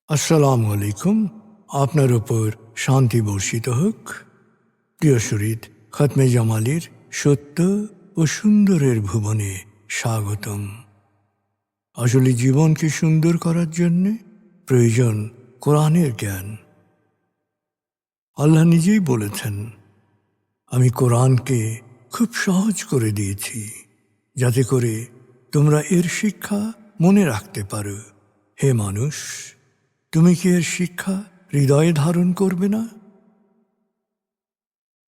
আসসালামু আলাইকুম। আপনার উপর শান্তি বর্ষিত হোক। প্রিয় শরীদ, খতমে জামালির সত্য ও সুন্দরের ভুবনে স্বাগতম। আসলে জীবনকে সুন্দর করার জন্যে প্রয়োজন কোরআনের জ্ঞান। আল্লাহ নিজেই বলেছেন, আমি কোরআনকে খুব সহজ করে দিয়েছি যাতে করে তোমরা এর শিক্ষা মনে রাখতে পারো। হে মানুষ, তুমি কি এর শিক্ষা হৃদয়ে ধারণ করবে না?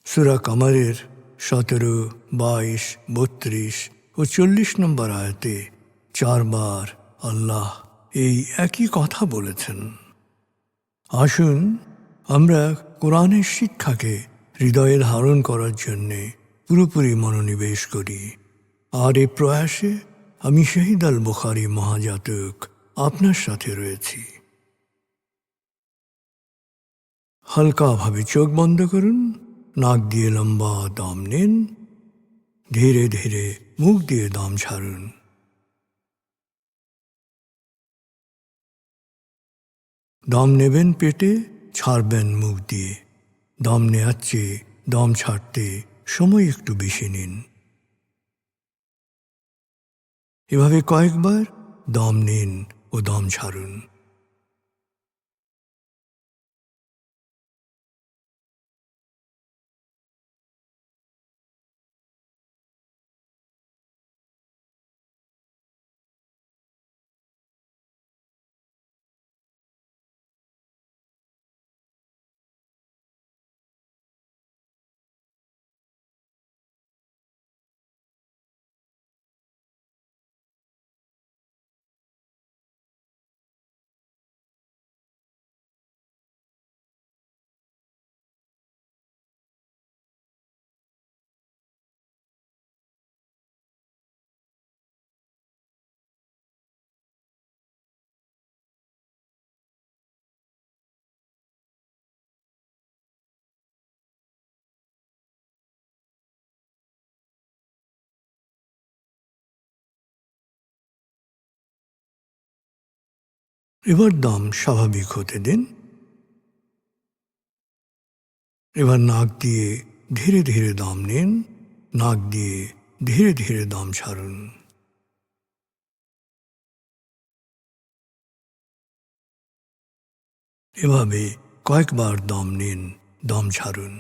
সূরা কামারের 17, 22, 32 ও 40 নম্বর আয়াতে 4 বার আল্লাহ এই একই কথা বলেছেন। আসুন আমরা কোরআনের শিক্ষাকে হৃদয়ে ধারণ করার জন্যে পুরোপুরি মনোনিবেশ করি। আর এই প্রয়াসে আমি শহীদ আল বুখারী মহাজাতক আপনার সাথে রয়েছি। হালকাভাবে চোখ বন্ধ করুন, নাক দিয়ে লম্বা দম নিন, ধীরে ধীরে মুখ দিয়ে দম ছাড়ুন। দম নেবেন পেটে, ছাড়বেন মুখ দিয়ে। দম নেওয়ার চেয়ে দম ছাড়তে সময় একটু বেশি নিন। এভাবে কয়েকবার দম নিন ও দম ছাড়ুন। এবার দম স্বাভাবিক হতে দিন। এবার নাক দিয়ে ধীরে ধীরে দম নিন, নাক দিয়ে ধীরে ধীরে দম ছাড়ুন। এভাবে কয়েকবার দম নিন, দম ছাড়ুন।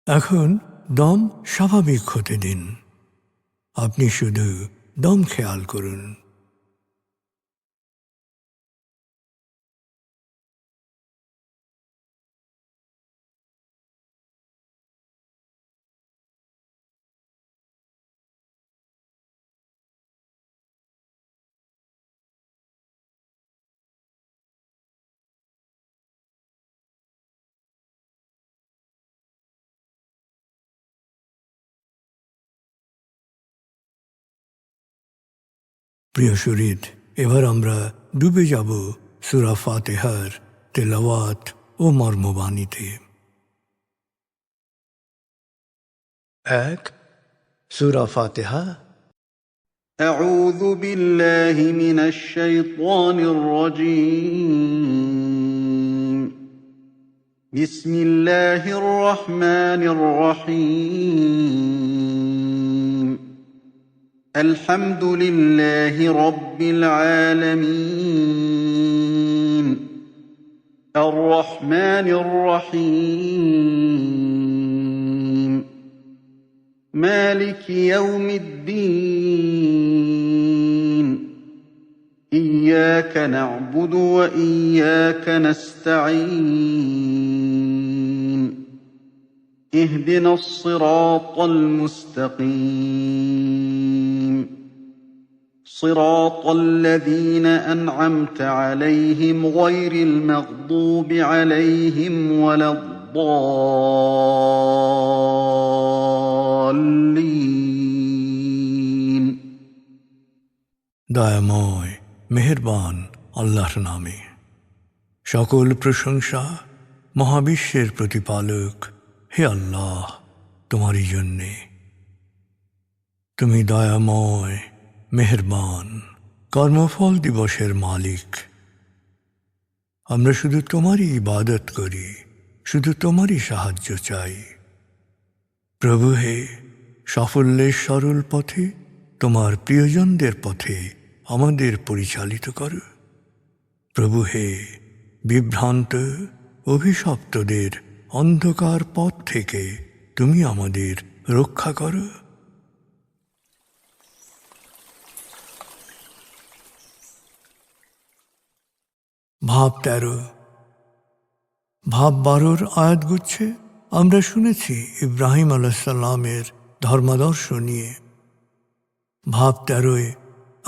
এখন দম স্বাভাবিক হতে দিন। আপনি শুধু দম খেয়াল করুন। প্রিয় শরীদ, এবার আমরা ডুবে যাব সূরা ফাতিহার তেলাওয়াত ও মর্মবাণীতে। 1. সূরা ফাতিহা। أعوذ بالله من الشيطان الرجيم. بسم الله الرحمن الرحيم. الحمد لله رب العالمين. الرحمن الرحيم مالك يوم الدين إياك نعبد وإياك نستعين اهدنا الصراط المستقيم صراط الذين أنعمت عليهم غير المغضوب عليهم ولا الضالين দয়াময় মেহেরবান আল্লাহর নামে। সকল প্রশংসা মহাবিশ্বের প্রতিপালক হে আল্লাহ তোমারই জন্যে। তুমি দয়াময় মেহেরবান কর্মফল দিবসের মালিক। আমরা শুধু তোমারই ইবাদত করি, শুধু তোমারই সাহায্য চাই। প্রভু হে, সাফল্যের সরল পথে তোমার প্রিয়জনদের পথে আমাদের পরিচালিত করো। প্রভু হে, বিভ্রান্ত অভিশপ্তদের অন্ধকার পথ থেকে তুমি আমাদের রক্ষা করো। ভাব 13, ভাব 12 আয়াতগুচ্ছে আমরা শুনেছি ইব্রাহিম আলাইহিসসালামের ধর্মাদর্শ নিয়ে। ভাব 13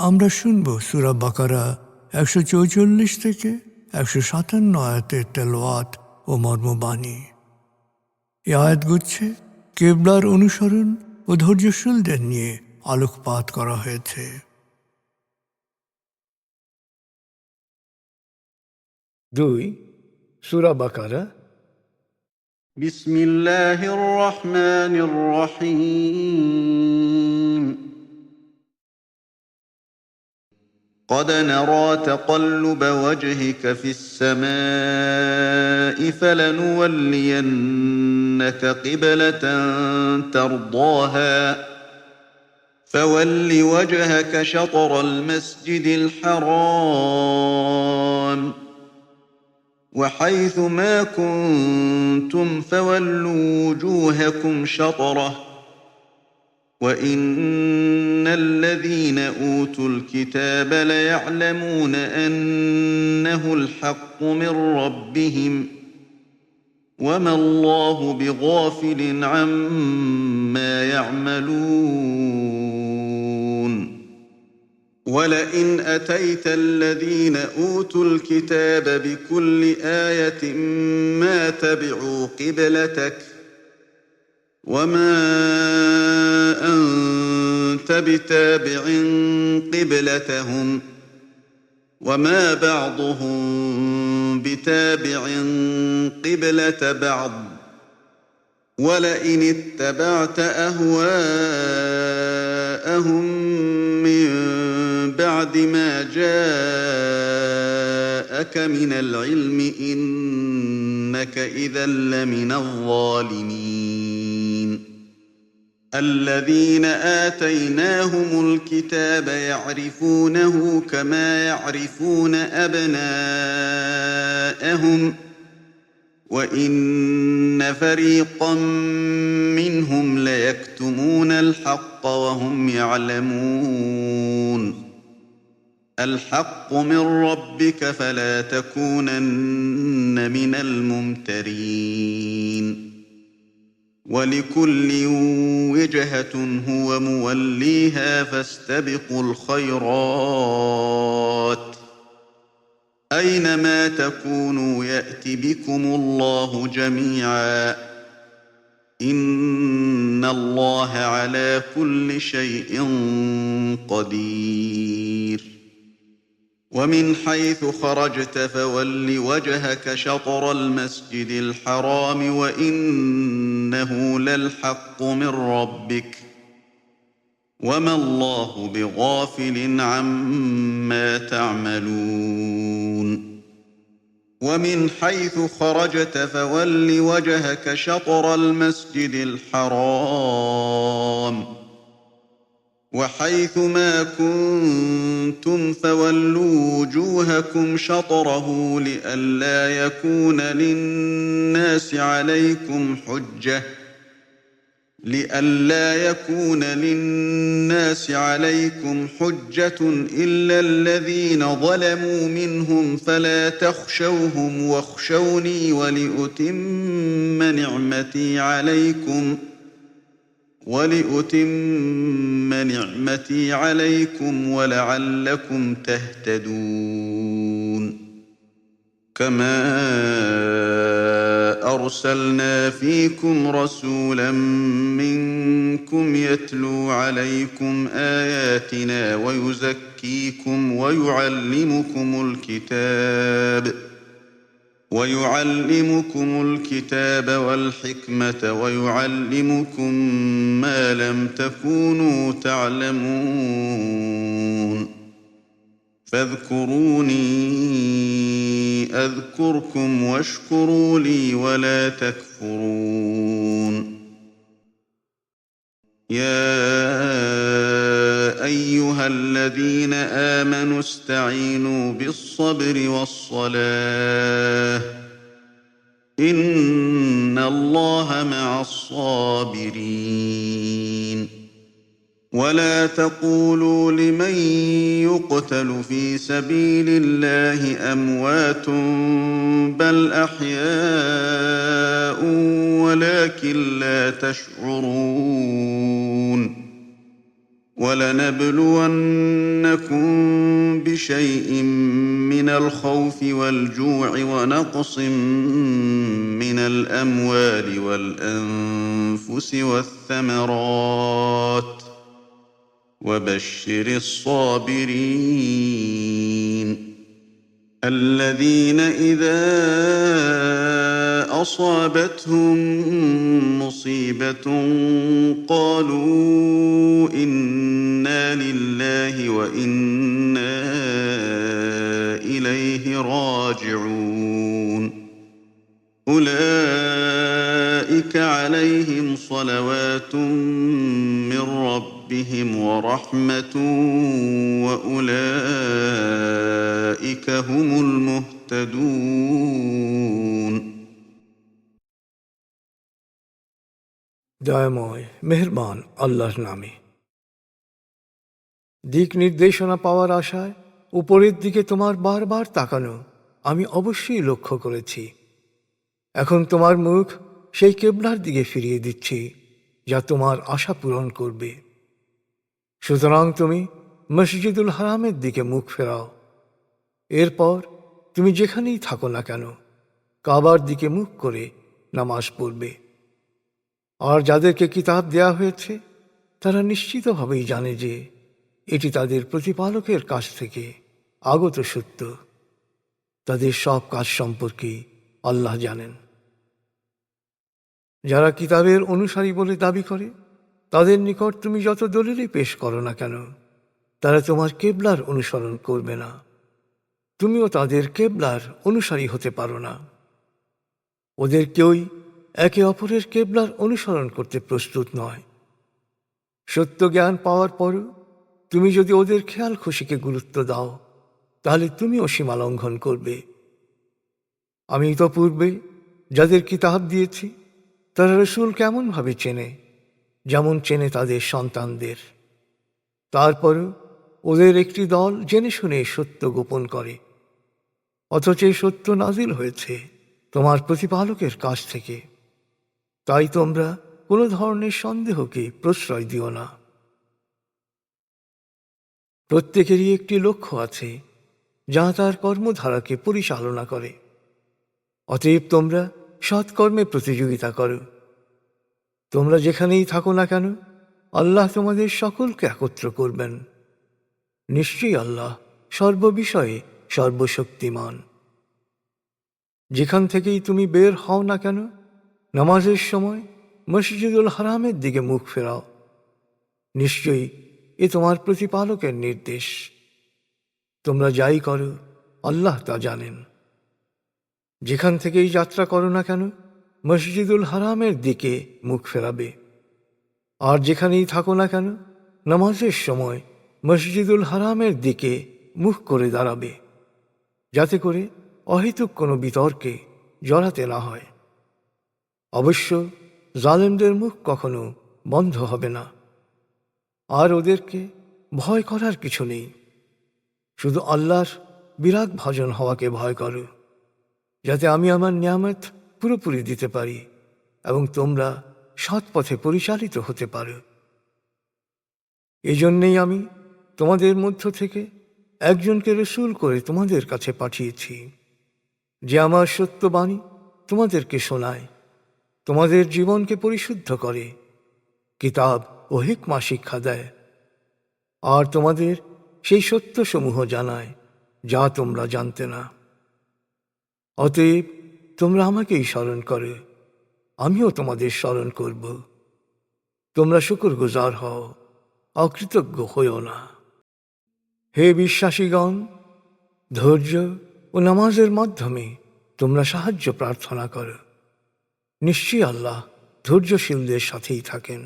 আমরা শুনব সূরা বাকারা 144 থেকে 157 আয়াতের তেলাওয়াত ও মর্মবাণী। এই আয়াতগুচ্ছে কিবলার অনুসরণ ও ধৈর্যশীলদের নিয়ে আলোকপাত করা হয়েছে। 2 সূরা বাকারা। بسم الله الرحمن الرحيم قد نرى تقلب وجهك في السماء فلنولينك قبلة ترضاها فول وجهك شطر المسجد الحرام وحيث ما كنتم فولوا وجوهكم شطره وإن الذين أوتوا الكتاب ليعلمون أنه الحق من ربهم وما الله بغافل عما يعملون ولئن أتيت الذين أوتوا الكتاب بكل آية ما تبعوا قبلتك وما أنت بتابع قبلتهم وما بعضهم بتابع قبلة بعض ولئن اتبعت أهواءهم من بعد ما جاءك من العلم إنك إذا لمن الظالمين الذين آتيناهم الكتاب يعرفونه كما يعرفون أبناءهم وإن فريقا منهم ليكتمون الحق وهم يعلمون الحق من ربك فلا تكونن من الممترين ولكل وجهة هو موليها فاستبقوا الخيرات أينما تكونوا يأت بكم الله جميعا إن الله على كل شيء قدير ومن حيث خرجت فول وجهك شطر المسجد الحرام وإنه للحق من ربك وما الله بغافل عما تعملون ومن حيث خرجت فول وجهك شطر المسجد الحرام وحيث ما كنتم فولوا وجوهكم شطره لئلا يكون للناس عليكم حجة إلا الذين ظلموا منهم فلا تخشوهم واخشوني ولأتم نعمتي عليكم ولعلكم تهتدون كما أرسلنا فيكم رسولا منكم يتلو عليكم آياتنا ويعلمكم الكتاب والحكمة ويعلمكم ما لم تكونوا تعلمون فاذكروني أذكركم واشكروا لي ولا تكفرون يا أيها الذين آمنوا استعينوا بالصبر والصلاة إن الله مع الصابرين ولا تقولوا لمن يقتل في سبيل الله أموات بل أحياء ولكن لا تشعرون ولنبلونكم بشيء من الخوف والجوع ونقص من الأموال والأنفس والثمرات وبشر الصابرين الذين إذا أصابتهم مصيبة قالوا إنا لله وإنا إليه راجعون أولئك عليهم صلوات من ربهم ورحمة وأولئك هم المهتدون দয়াময় মেহেরবান আল্লাহর নামে। দিক নির্দেশনা পাওয়ার আশায় উপরের দিকে তোমার বারবার তাকানো আমি অবশ্যই লক্ষ্য করেছি। এখন তোমার মুখ সেই কেবলার দিকে ফিরিয়ে দিচ্ছি যা তোমার আশা পূরণ করবে। সুতরাং তুমি মসজিদুল হারামের দিকে মুখ ফেরাও। এরপর তুমি যেখানেই থাকো না কেন কাবার দিকে মুখ করে নামাজ পড়বে। আর যাদেরকে কিতাব দেয়া হয়েছে তারা নিশ্চিতভাবেই জানে যে এটি তাদের প্রতিপালকের কাছ থেকে আগত সত্য। তাদের সব কাজ সম্পর্কে আল্লাহ জানেন। যারা কিতাবের অনুসারী বলে দাবি করে তাদের নিকট তুমি যত দলিলই পেশ করো না কেন তারা তোমার কেবলার অনুসরণ করবে না। তুমিও তাদের কেবলার অনুসারী হতে পারো না। ওদের কেউই একে অপরের কেবলার অনুসরণ করতে প্রস্তুত নয়। সত্য জ্ঞান পাওয়ার পরও তুমি যদি ওদের খেয়াল খুশিকে গুরুত্ব দাও তাহলে তুমিও সীমা লঙ্ঘন করবে। আমি ইতপূর্বে যাদের কিতাব দিয়েছি তারা রসুল কেমনভাবে চেনে, যেমন চেনে তাদের সন্তানদের। তারপরও ওদের একটি দল জেনে শুনে সত্য গোপন করে, অথচ এই সত্য নাজিল হয়েছে তোমার প্রতিপালকের কাছ থেকে। তাই তোমরা কোনো ধরনের সন্দেহকে প্রশ্রয় দিও না। প্রত্যেকেরই একটি লক্ষ্য আছে যা তার কর্মধারাকে পরিচালনা করে। অতএব তোমরা সৎকর্মে প্রতিযোগিতা করো। তোমরা যেখানেই থাকো না কেন আল্লাহ তোমাদের সকলকে একত্র করবেন। নিশ্চয়ই আল্লাহ সর্ববিষয়ে সর্বশক্তিমান। যেখান থেকেই তুমি বের হও না কেন নামাজের সময় মসজিদুল হারামের দিকে মুখ ফেরাও। নিশ্চয়ই এ তোমার প্রতিপালকের নির্দেশ। তোমরা যাই করো আল্লাহ তা জানেন। যেখান থেকেই যাত্রা করো না কেন মসজিদুল হারামের দিকে মুখ ফেরাবে। আর যেখানেই থাকো না কেন নামাজের সময় মসজিদুল হারামের দিকে মুখ করে দাঁড়াবে, যাতে করে অহেতুক কোনো বিতর্কে জড়াতে না হয়। অবশ্য জালেমদের মুখ কখনো বন্ধ হবে না, আর ওদেরকে ভয় করার কিছু নেই। শুধু আল্লাহর বিরাগ ভাজন হওয়াকে ভয় করো, যাতে আমি আমার নিয়ামত পুরোপুরি দিতে পারি এবং তোমরা সৎ পথে পরিচালিত হতে পারো। এই জন্যেই আমি তোমাদের মধ্য থেকে একজনকে রসূল করে তোমাদের কাছে পাঠিয়েছি, যে আমার সত্যবাণী তোমাদেরকে শোনায়, তোমাদের জীবনকে পরিশুদ্ধ করে, কিতাব ও হিকমা শিক্ষা দেয়, আর তোমাদের সেই সত্যসমূহ জানায় যা তোমরা জানতে না। অতএব তোমরা আমাকেই স্মরণ করো, আমিও তোমাদের স্মরণ করব। তোমরা শুকরগুজার হও, অকৃতজ্ঞ হইও না। হে বিশ্বাসীগণ, ধৈর্য ও নামাজের মাধ্যমে তোমরা সাহায্য প্রার্থনা করো। নিশ্চয়ই আল্লাহ ধৈর্যশীলদের সাথেই থাকেন।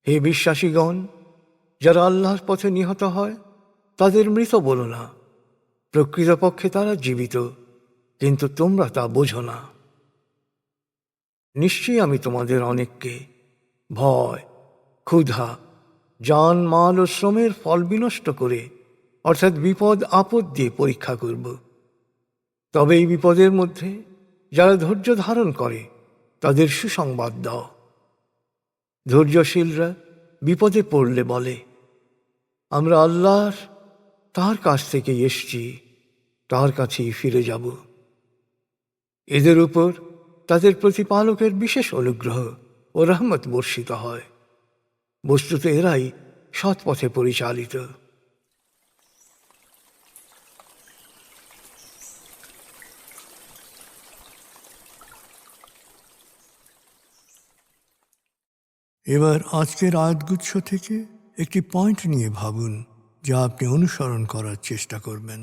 হে বিশ্বাসীগণ, যারা আল্লাহর পথে নিহত হয় তাদের মৃত বলো না, প্রকৃতপক্ষে তারা জীবিত, কিন্তু তোমরা তা বোঝো না। নিশ্চয়ই আমি তোমাদের অনেককে ভয়, ক্ষুধা, জান, মাল ও শ্রমের ফল বিনষ্ট করে, অর্থাৎ বিপদ আপদ দিয়ে পরীক্ষা করব। তবে এই বিপদের মধ্যে যারা ধৈর্য ধারণ করে তাদের সুসংবাদ দাও। ধৈর্যশীলরা বিপদে পড়লে বলে, আমরা আল্লাহর তার কাছ থেকে এসেছি, তার কাছেই ফিরে যাব। এদের উপর তাদের প্রতিপালকের বিশেষ অনুগ্রহ ও রহমত বর্ষিত হয়। বস্তুত এরাই সৎ পথে পরিচালিত। এবার আজকের আয়াতগুচ্ছ থেকে একটি পয়েন্ট নিয়ে ভাবুন, যা আপনি অনুসরণ করার চেষ্টা করবেন।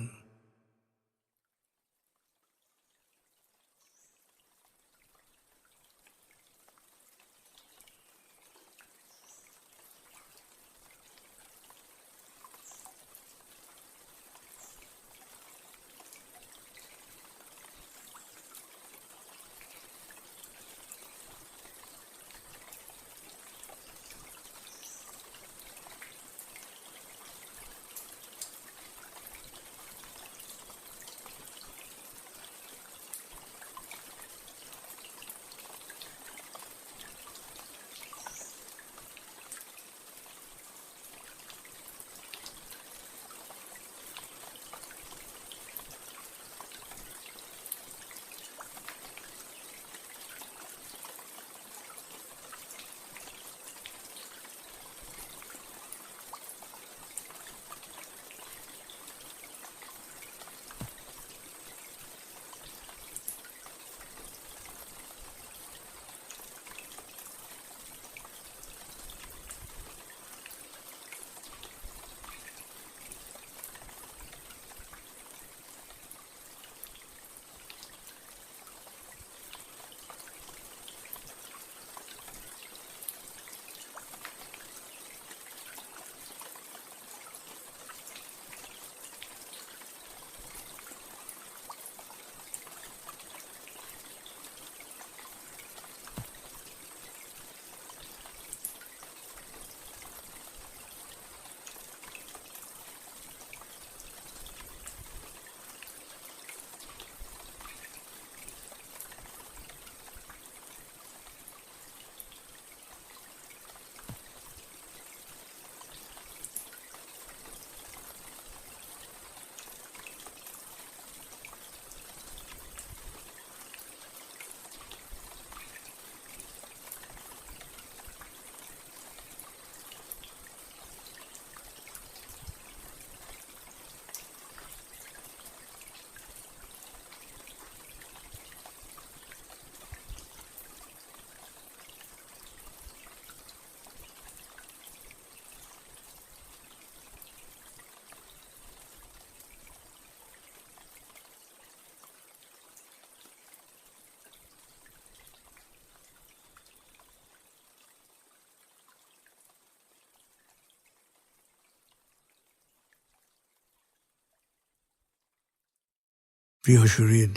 প্রিয় সুহৃদ,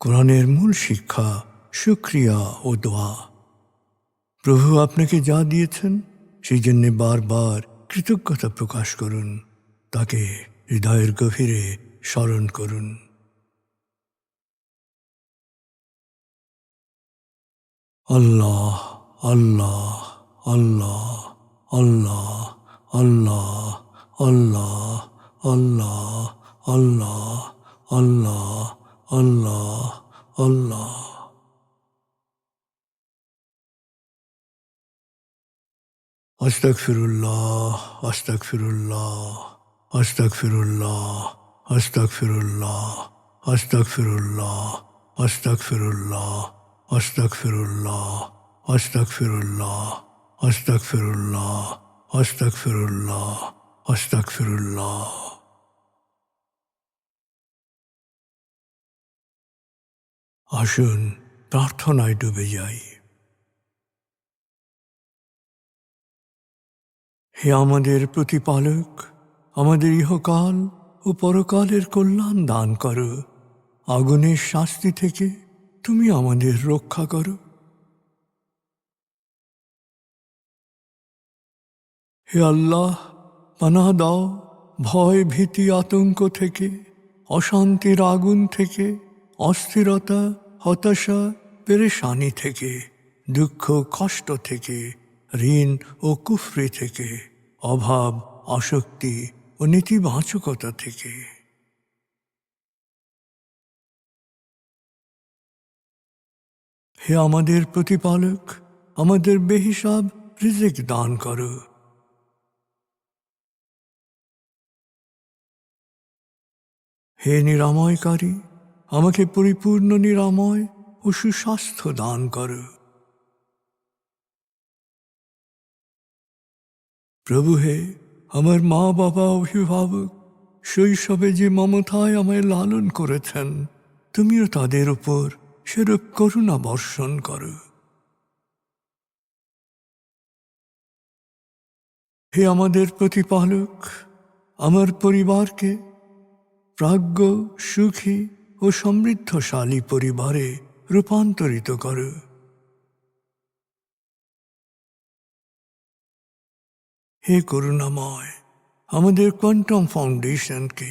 কোরআনের মূল শিক্ষা শুকরিয়া ও দোয়া। প্রভু আপনাকে যা দিয়েছেন সেই জন্যে বারবার কৃতজ্ঞতা প্রকাশ করুন, তাকে হৃদয়ের গভীরে স্মরণ করুন। আল্লাহ আল্লাহ আল্লাহ আল্লাহ আল্লাহ আল্লাহ আল্লাহ আল্লাহ আল্লাহ আল্লাহ আল্লাহ। আস্তাগফিরুল্লাহ আস্তাগফিরুল্লাহ আস্তাগফিরুল্লাহ আস্তাগফিরুল্লাহ আস্তাগফিরুল্লাহ আস্তাগফিরুল্লাহ আস্তাগফিরুল্লাহ আস্তাগফিরুল্লাহ আস্তাগফিরুল্লাহ আস্তাগফিরুল্লাহ আস্তাগফিরুল্লাহ। আসুন প্রার্থনায় ডুবে যাই। হে আমাদের প্রতিপালক, আমাদের ইহকাল ও পরকালের কল্যাণ দান করো। আগুনের শাস্তি থেকে তুমি আমাদের রক্ষা করো। হে আল্লাহ, পানাহ দাও ভয় ভীতি আতঙ্ক থেকে, অশান্তির আগুন থেকে, অস্থিরতা হতাশা পেরেশানি থেকে, দুঃখ কষ্ট থেকে, ঋণ ও কুফরি থেকে, অভাব আসক্তি ও নেতিবাচকতা থেকে। হে আমাদের প্রতিপালক, আমাদের বেহিসাব রিজিক দান করো। হে নিরাময়কারী, আমাকে পরিপূর্ণ নিরাময় ও সুস্বাস্থ্য দান করো। প্রভু হে, আমার মা বাবা অভিভাবক শৈশবে যে মমতায় আমায় লালন করেছেন, তুমিও তাদের উপর সেরূপ করুণা বর্ষণ করো। হে আমাদের প্রতিপালক, আমার পরিবারকে প্রাজ্ঞ সুখী ও সমৃদ্ধশালী পরিবারে রূপান্তরিত করো। হে করুণাময়, আমাদের কোয়ান্টাম ফাউন্ডেশনকে,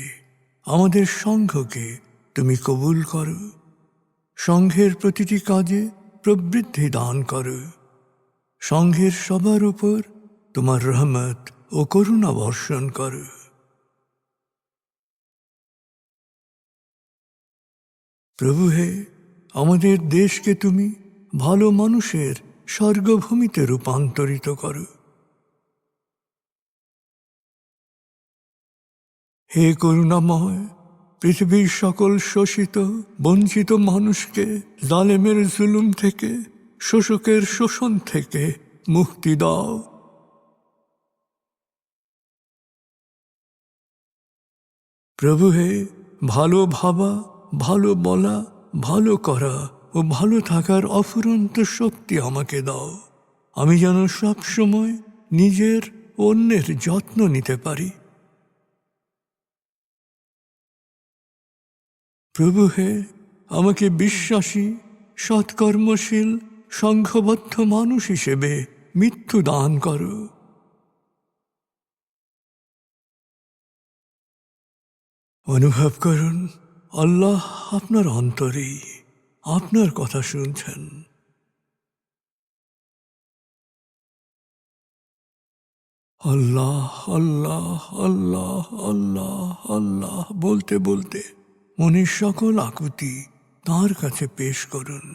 আমাদের সংঘকে তুমি কবুল করো। সংঘের প্রতিটি কাজে প্রবৃদ্ধি দান করো। সংঘের সবার উপর তোমার রহমত ও করুণা বর্ষণ করো। প্রভু হে, আমাদের দেশকে তুমি ভালো মানুষের স্বর্গভূমিতে রূপান্তরিত করো। হে করুণাময়, পৃথিবীর সকল শোষিত বঞ্চিত মানুষকে জালেমের জুলুম থেকে, শোষকের শোষণ থেকে মুক্তি দাও। প্রভু হে, ভালো ভাবা, ভালো বলা, ভালো করা ও ভালো থাকার অফুরন্ত শক্তি আমাকে দাও। আমি যেন সব সময় নিজের ও অন্যের যত্ন নিতে পারি। প্রভু হে, আমাকে বিশ্বাসী সৎকর্মশীল সংঘবদ্ধ মানুষ হিসেবে মৃত্যু দান করো। অনুভব করুন, আল্লাহ আপনার অন্তরেই আপনার কথা শুনছেন। আল্লাহ আল্লাহ আল্লাহ আল্লাহ আল্লাহ বলতে বলতে মনের সকল আকুতি তাঁর কাছে পেশ করুন।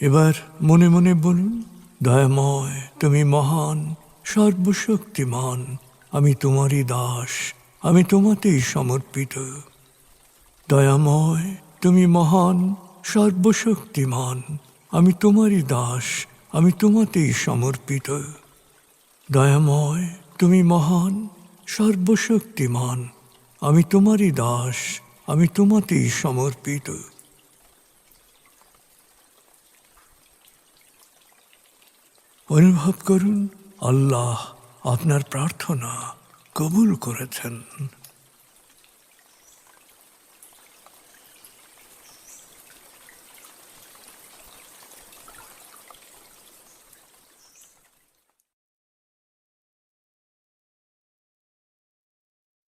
এবার মনে মনে বলুন, দয়াময় তুমি মহান, সর্বশক্তিমান, আমি তোমারই দাস, আমি তোমাতেই সমর্পিত। দয়াময় তুমি মহান, সর্বশক্তিমান, আমি তোমারই দাস, আমি তোমাতেই সমর্পিত। দয়াময় তুমি মহান, সর্বশক্তিমান, আমি তোমারই দাস, আমি তোমাতেই সমর্পিত। অনুভব করুন আল্লাহ আপনার প্রার্থনা কবুল করেছেন।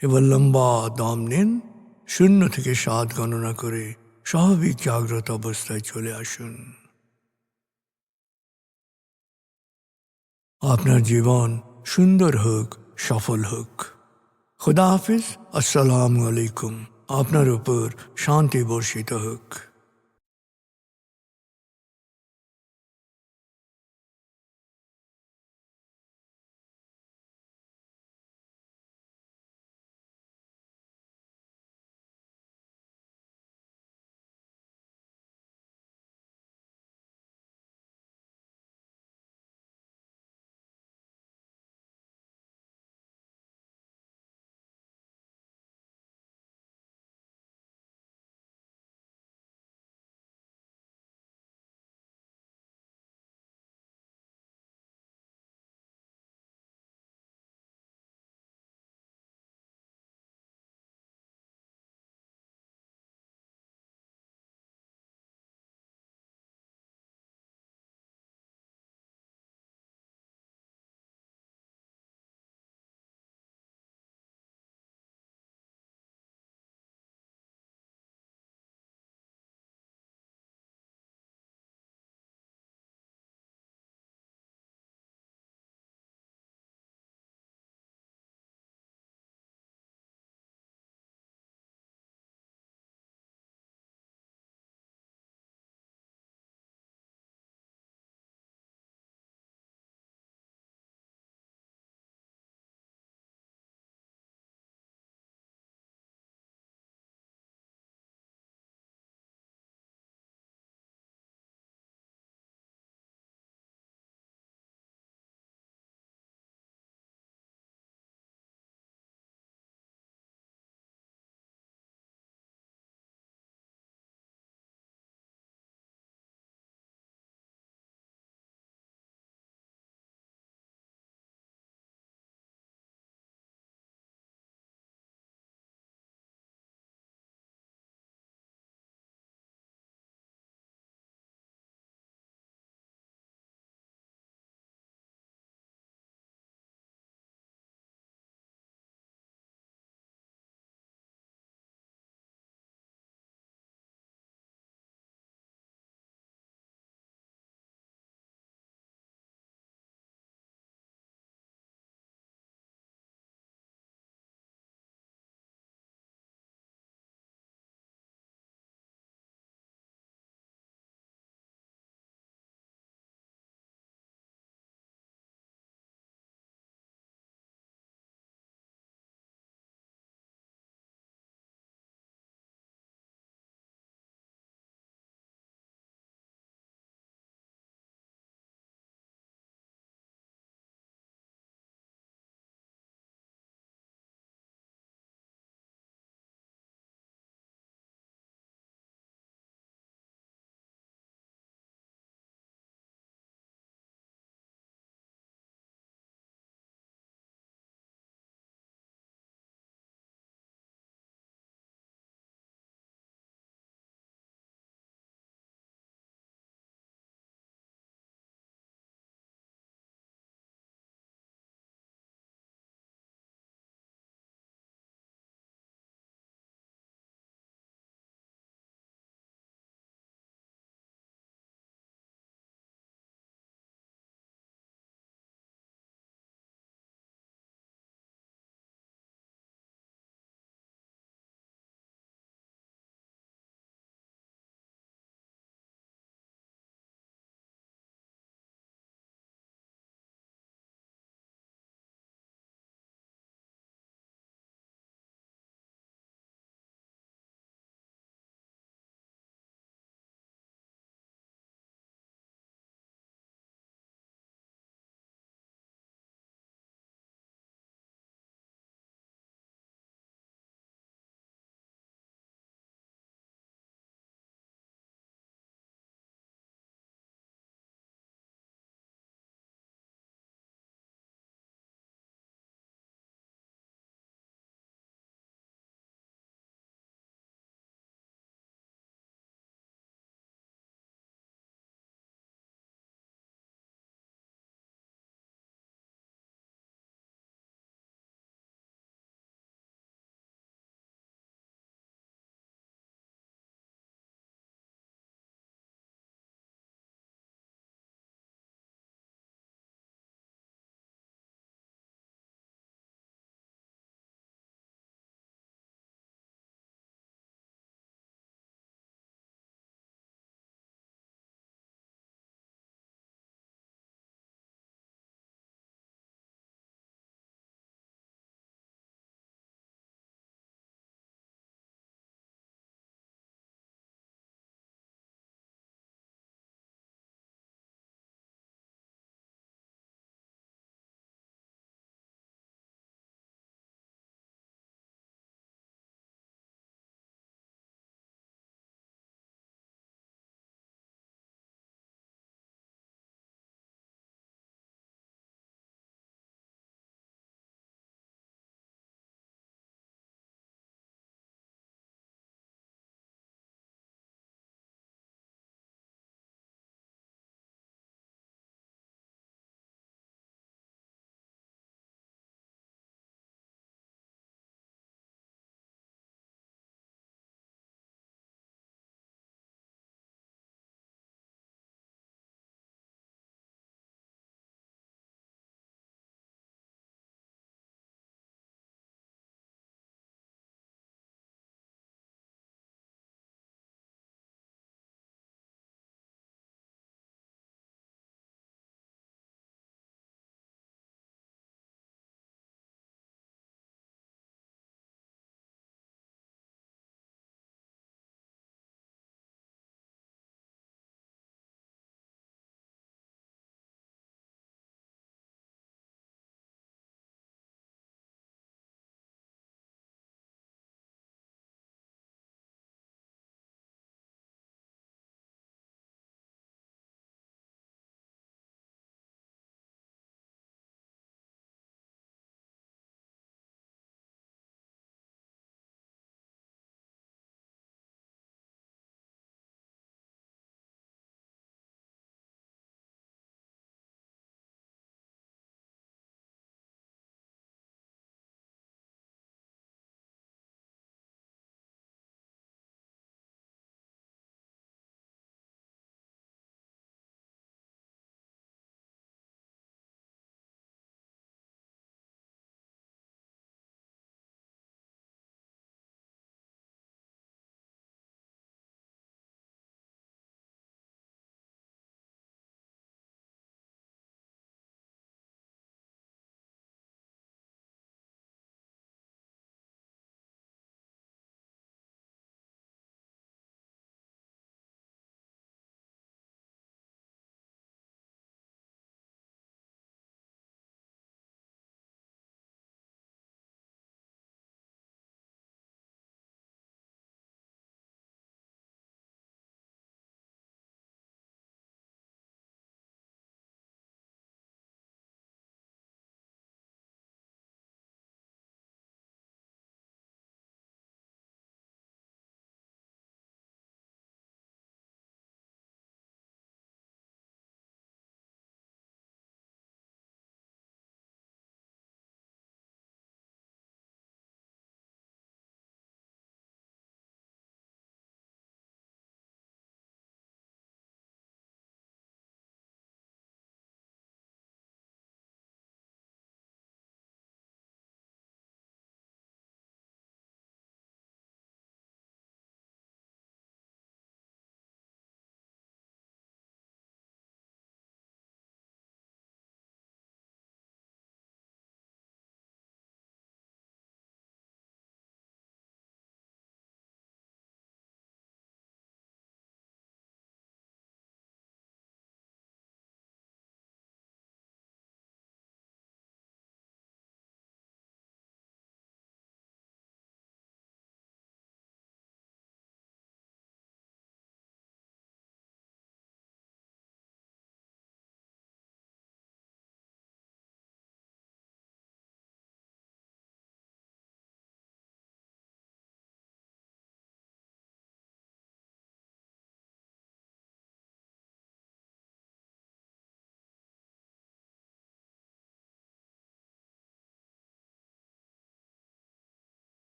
এবার লম্বা দম নিন, 0 থেকে 7 গণনা করে স্বাভাবিক জাগ্রত অবস্থায় চলে আসুন। আপনার জীবন সুন্দর হোক, সফল হোক। খুদা হাফিজ। আসসালামু আলাইকুম। আপনার উপর শান্তি বর্ষিত হোক।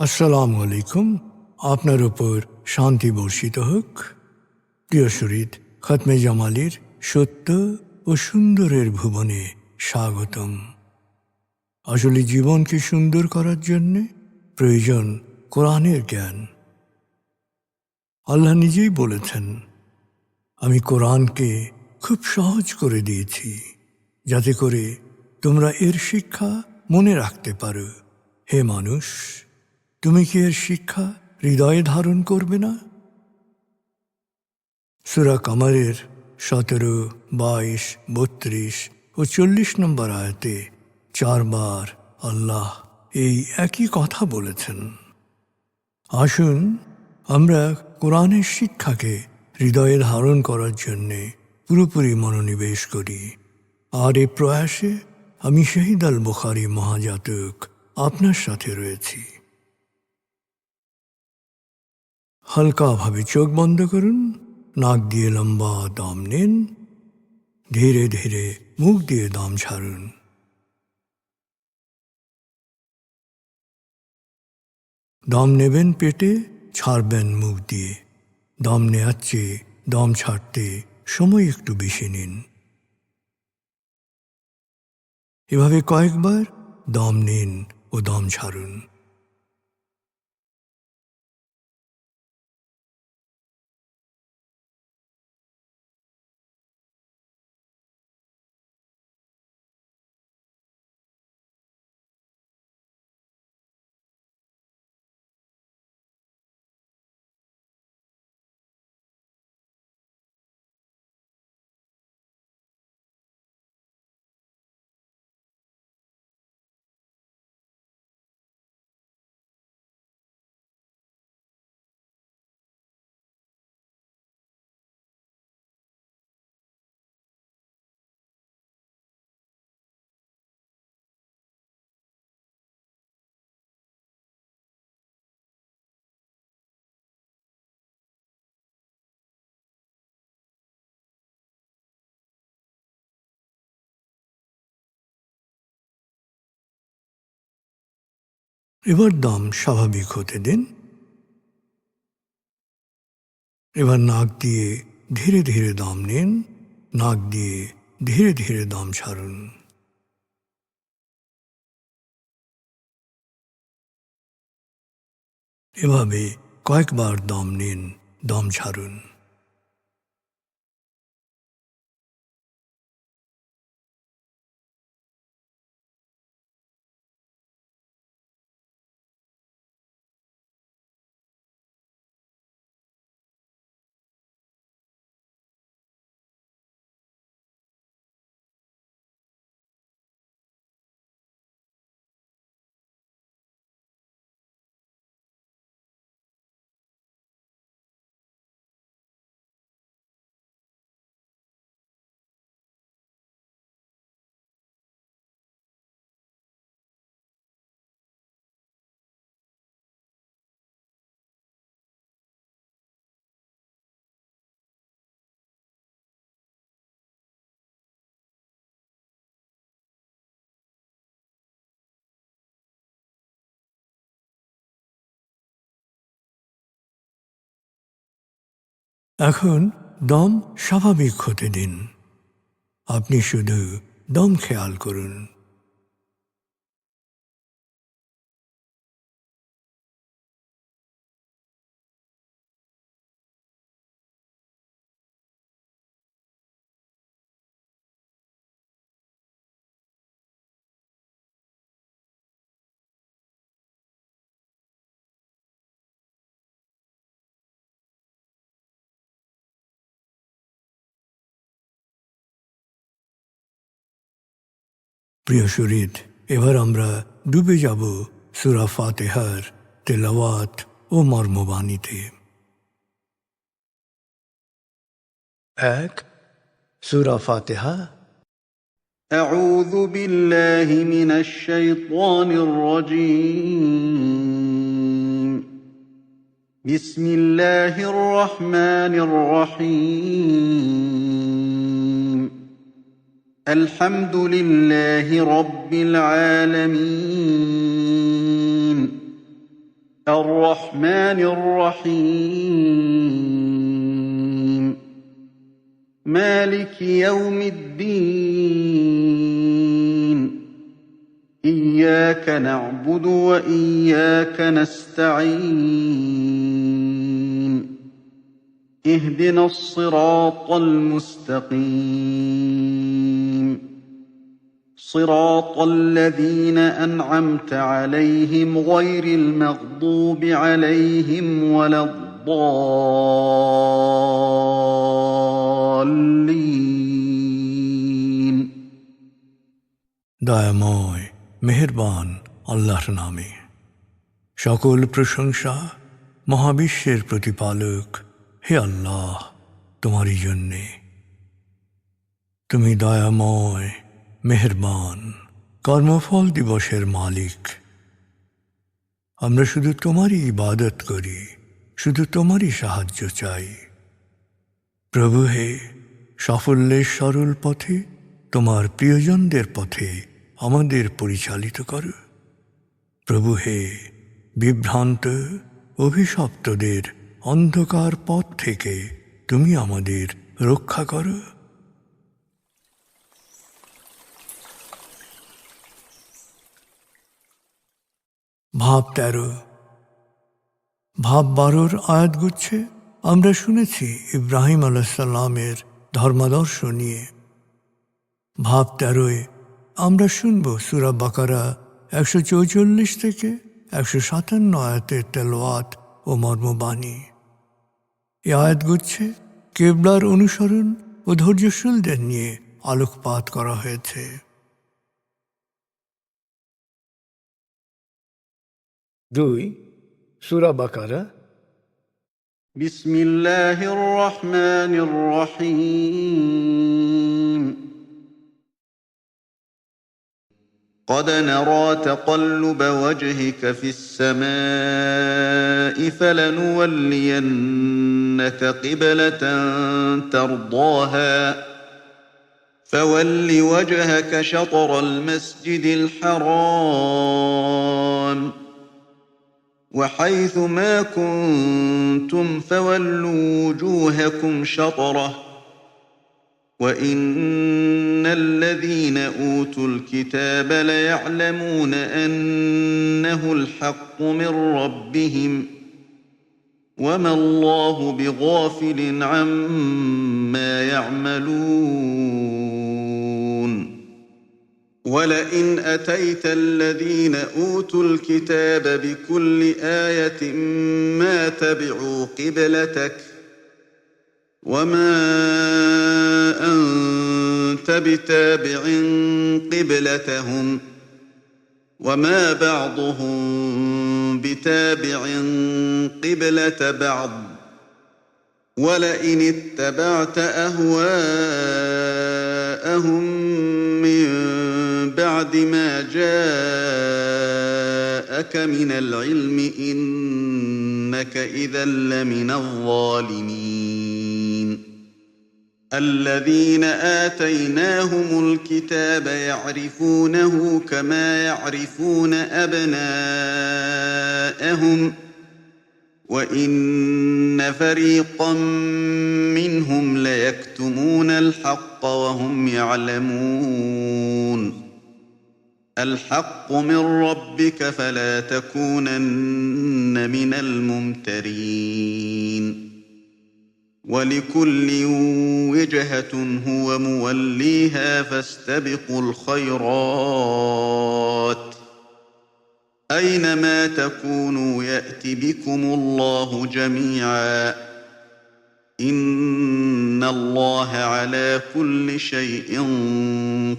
আসসালামু আলাইকুম। আপনার উপর শান্তি বর্ষিত হোক। প্রিয় শরীদ, খতমে জামালির সত্য ও সুন্দরের ভুবনে স্বাগতম। আসলে জীবনকে সুন্দর করার জন্যে প্রয়োজন কোরআনের জ্ঞান। আল্লাহ নিজেই বলেছেন, আমি কোরআনকে খুব সহজ করে দিয়েছি যাতে করে তোমরা এর শিক্ষা মনে রাখতে পারো। হে মানুষ, তুমি কি এর শিক্ষা হৃদয়ে ধারণ করবে না? সূরা কামারের 17, 22, 32 ও 40 নম্বর আয়াতে 4 বার আল্লাহ এই একই কথা বলেছেন। আসুন আমরা কোরআনের শিক্ষাকে হৃদয়ে ধারণ করার জন্যে পুরোপুরি মনোনিবেশ করি। আর এই প্রয়াসে আমি শহীদ আল বুখারী মহাজাতক আপনার সাথে রয়েছি। হালকাভাবে চোখ বন্ধ করুন, নাক দিয়ে লম্বা দম নিন, ধীরে ধীরে মুখ দিয়ে দম ছাড়ুন। দম নেবেন পেটে, ছাড়বেন মুখ দিয়ে। দম নেওয়ার চেয়ে দম ছাড়তে সময় একটু বেশি নিন। এভাবে কয়েকবার দম নিন ও দম ছাড়ুন। এবার দম স্বাভাবিক হতে দিন। এবার নাক দিয়ে ধীরে ধীরে দম নিন, নাক দিয়ে ধীরে ধীরে দম ছাড়ুন। এভাবে কয়েকবার দম নিন, দম ছাড়ুন। এখন দম স্বাভাবিক হতে দিন। আপনি শুধু দম খেয়াল করুন। প্রিয় শরীদ, এবার আমরা ডুবে যাব সূরা ফাতিহার তেলাওয়াত ও মর্মবাণীতে। 1, সূরা ফাতিহা। أعوذ بالله من الشيطان الرجيم. بسم الله الرحمن الرحيم. الحمد لله رب العالمين. الرحمن الرحيم مالك يوم الدين إياك نعبد وإياك نستعين اهدنا الصراط المستقيم صراط الذين أنعمت عليهم غير المغضوب عليهم ولا الضالين দয়াময় মেহেরবান আল্লাহর নামে। সকল প্রশংসা মহাবিশ্বের প্রতিপালক হে আল্লাহ তোমারই জন্যে। তুমি দয়াময় মেহেরবান কর্মফল দিবসের মালিক। আমরা শুধু তোমারই ইবাদত করি, শুধু তোমারই সাহায্য চাই। প্রভু হে, সাফল্যের সরল পথে তোমার প্রিয়জনদের পথে আমাদের পরিচালিত করো। প্রভু হে, বিভ্রান্ত অভিশপ্তদের অন্ধকার পথ থেকে তুমি আমাদের রক্ষা করো। ভাব 13, ভাব 12 আয়াতগুচ্ছে আমরা শুনেছি ইব্রাহিম আলাইহিসসালামের ধর্মাদর্শ নিয়ে। ভাব 13 আমরা শুনব সূরা বাকারা 144 থেকে 157 আয়াতের তেলাওয়াত ও মর্মবাণী। এই আয়াতগুচ্ছে কিবলার অনুসরণ ও ধৈর্যশীলদের নিয়ে আলোকপাত করা হয়েছে। 2 সূরা বাকারা। بسم الله الرحمن الرحيم قد نرى تقلب وجهك في السماء فلنولينك قبلة ترضاها فول وجهك شطر المسجد الحرام وحيث ما كنتم فولوا وجوهكم شطره وإن الذين أوتوا الكتاب ليعلمون أنه الحق من ربهم وما الله بغافل عما يعملون ولئن أتيت الذين أوتوا الكتاب بكل آية ما تبعوا قبلتك وما أنت بتابع قبلتهم وما بعضهم بتابع قبلة بعض ولئن اتبعت أهواءهم من بعد ما جاءك من العلم إنك إذا لمن الظالمين الذين آتيناهم الكتاب يعرفونه كما يعرفون أبناءهم وإن فريقا منهم ليكتمون الحق وهم يعلمون الحق من ربك فلا تكونن من الممترين ولكل وجهة هو موليها فاستبقوا الخيرات أينما تكونوا يأت بكم الله جميعا إن الله على كل شيء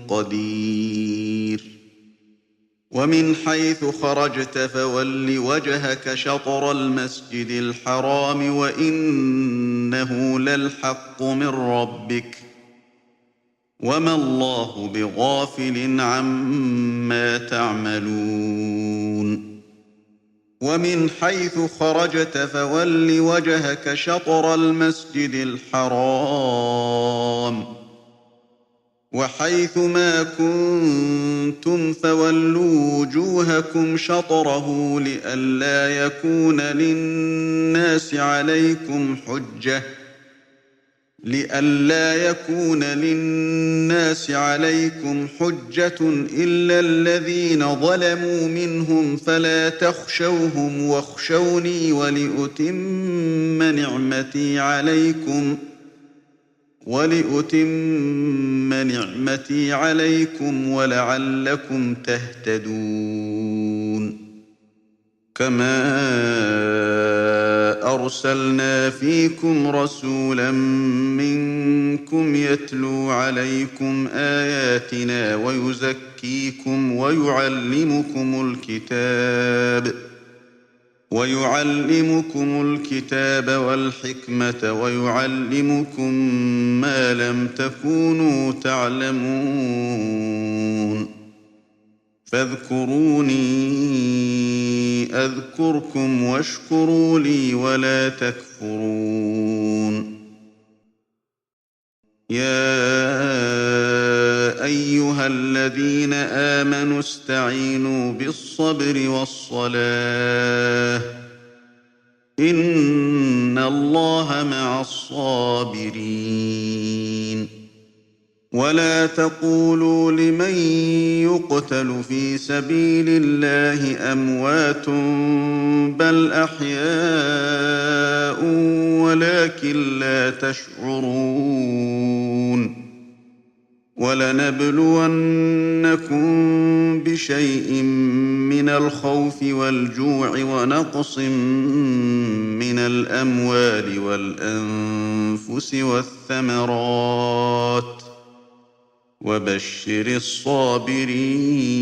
قدير ومن حيث خرجت فول وجهك شطر المسجد الحرام وإنه للحق من ربك وما الله بغافل عما تعملون ومن حيث خرجت فول وجهك شطر المسجد الحرام وحيث ما كنتم فولوا وجوهكم شطره لئلا يكون للناس عليكم حجة إلا الذين ظلموا منهم فلا تخشوهم واخشوني ولأتم نعمتي عليكم ولعلكم تهتدون كما أرسلنا فيكم رسولا منكم يتلو عليكم آياتنا ويزكيكم ويعلمكم الكتاب والحكمة ويعلمكم ما لم تكونوا تعلمون فاذكروني أذكركم واشكروا لي ولا تكفرون يا أيها الذين آمنوا استعينوا بالصبر والصلاة إن الله مع الصابرين ولا تقولوا لمن يقتل في سبيل الله أموات بل أحياء ولكن لا تشعرون ولنبلونكم بشيء من الخوف والجوع ونقص من الأموال والأنفس والثمرات وبشر الصابرين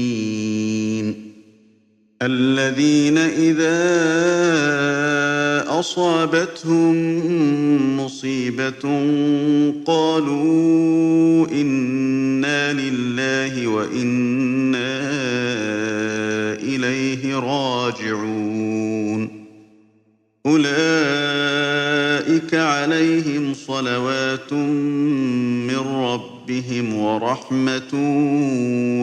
الذين إذا أصابتهم مصيبة قالوا إنا لله وإنا إليه راجعون أولئك عليهم صلوات من ربهم ورحمة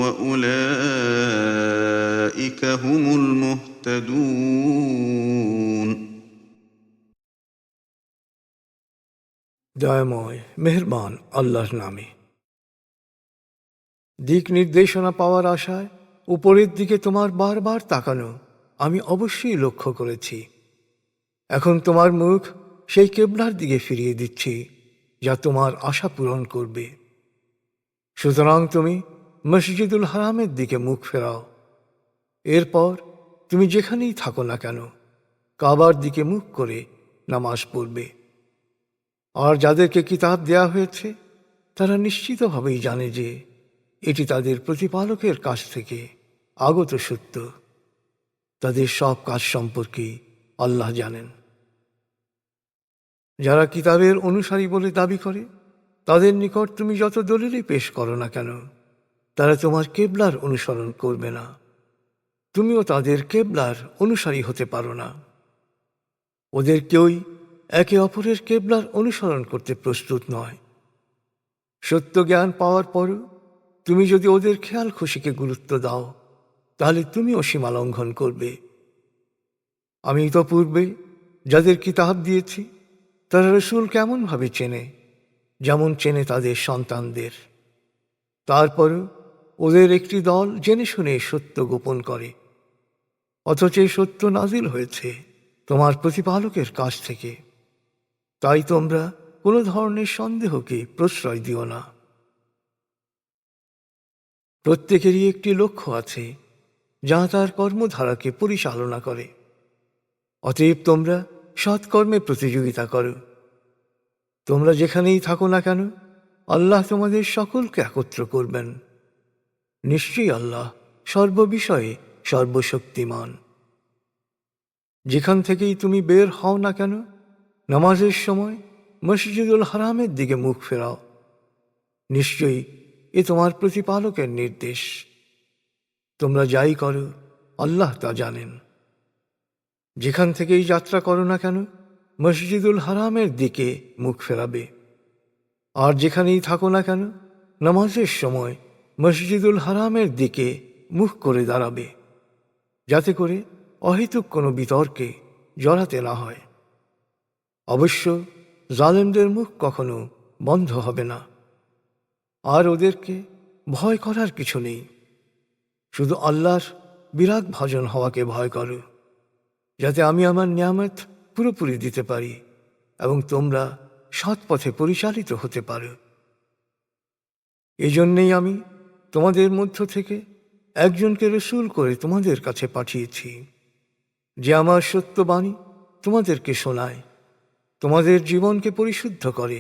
وأولئك هم المهتدون দয়াময় মেহেরবান আল্লাহর নামে। দিক নির্দেশনা পাওয়ার আশায় উপরের দিকে তোমার বারবার তাকানো আমি অবশ্যই লক্ষ্য করেছি। এখন তোমার মুখ সেই কেবলার দিকে ফিরিয়ে দিচ্ছি যা তোমার আশা পূরণ করবে। সুতরাং তুমি মসজিদুল হারামের দিকে মুখ ফেরাও। এরপর তুমি যেখানেই থাকো না কেন কাবার দিকে মুখ করে নামাজ পড়বে। আর যাদেরকে কিতাব দেয়া হয়েছে তারা নিশ্চিতভাবেই জানে যে এটি তাদের প্রতিপালকের কাছ থেকে আগত সত্য। তাদের সব কাজ সম্পর্কে আল্লাহ জানেন। যারা কিতাবের অনুসারী বলে দাবি করে তাদের নিকট তুমি যত দলিলই পেশ করো না কেন তারা তোমার কেবলার অনুসরণ করবে না। তুমিও তাদের কেবলার অনুসারী হতে পারো না। ওদের কেউই একে অপরের কেবলার অনুসরণ করতে প্রস্তুত নয়। সত্য জ্ঞান পাওয়ার পরও তুমি যদি ওদের খেয়াল খুশিকে গুরুত্ব দাও তাহলে তুমিও সীমা লঙ্ঘন করবে। আমি ইতপূর্বে যাদের কিতাব দিয়েছি তারা রসূল কেমনভাবে চেনে যেমন চেনে তাদের সন্তানদের। তারপরও ওদের একটি দল জেনে শুনে সত্য গোপন করে, অথচ এই সত্য নাজিল হয়েছে তোমার প্রতিপালকের কাছ থেকে। তাই তোমরা কোনো ধরনের সন্দেহকে প্রশ্রয় দিও না। প্রত্যেকেরই একটি লক্ষ্য আছে যা তার কর্মধারাকে পরিচালনা করে। অতএব তোমরা সৎকর্মে প্রতিযোগিতা করো। তোমরা যেখানেই থাকো না কেন আল্লাহ তোমাদের সকলকে একত্র করবেন। নিশ্চয়ই আল্লাহ সর্ববিষয়ে সর্বশক্তিমান। যেখান থেকেই তুমি বের হও না কেন নামাজের সময় মসজিদুল হারামের দিকে মুখ ফেরাও। নিশ্চয়ই এ তোমার প্রতিপালকের নির্দেশ। তোমরা যাই করো আল্লাহ তা জানেন। যেখান থেকেই যাত্রা করো না কেন মসজিদুল হারামের দিকে মুখ ফেরাবে। আর যেখানেই থাকো না কেন নামাজের সময় মসজিদুল হারামের দিকে মুখ করে দাঁড়াবে, যাতে করে অহেতুক কোনো বিতর্কে জড়াতে না হয়। অবশ্য জালেমদের মুখ কখনো বন্ধ হবে না, আর ওদেরকে ভয় করার কিছু নেই। শুধু আল্লাহর বিরাগ ভাজন হওয়াকে ভয় করো, যাতে আমি আমার নিয়ামত পুরোপুরি দিতে পারি এবং তোমরা সৎ পথে পরিচালিত হতে পারো। এই জন্যেই আমি তোমাদের মধ্য থেকে একজনকে রসূল করে তোমাদের কাছে পাঠিয়েছি, যে আমার সত্যবাণী তোমাদেরকে শোনায়, তোমাদের জীবনকে পরিশুদ্ধ করে,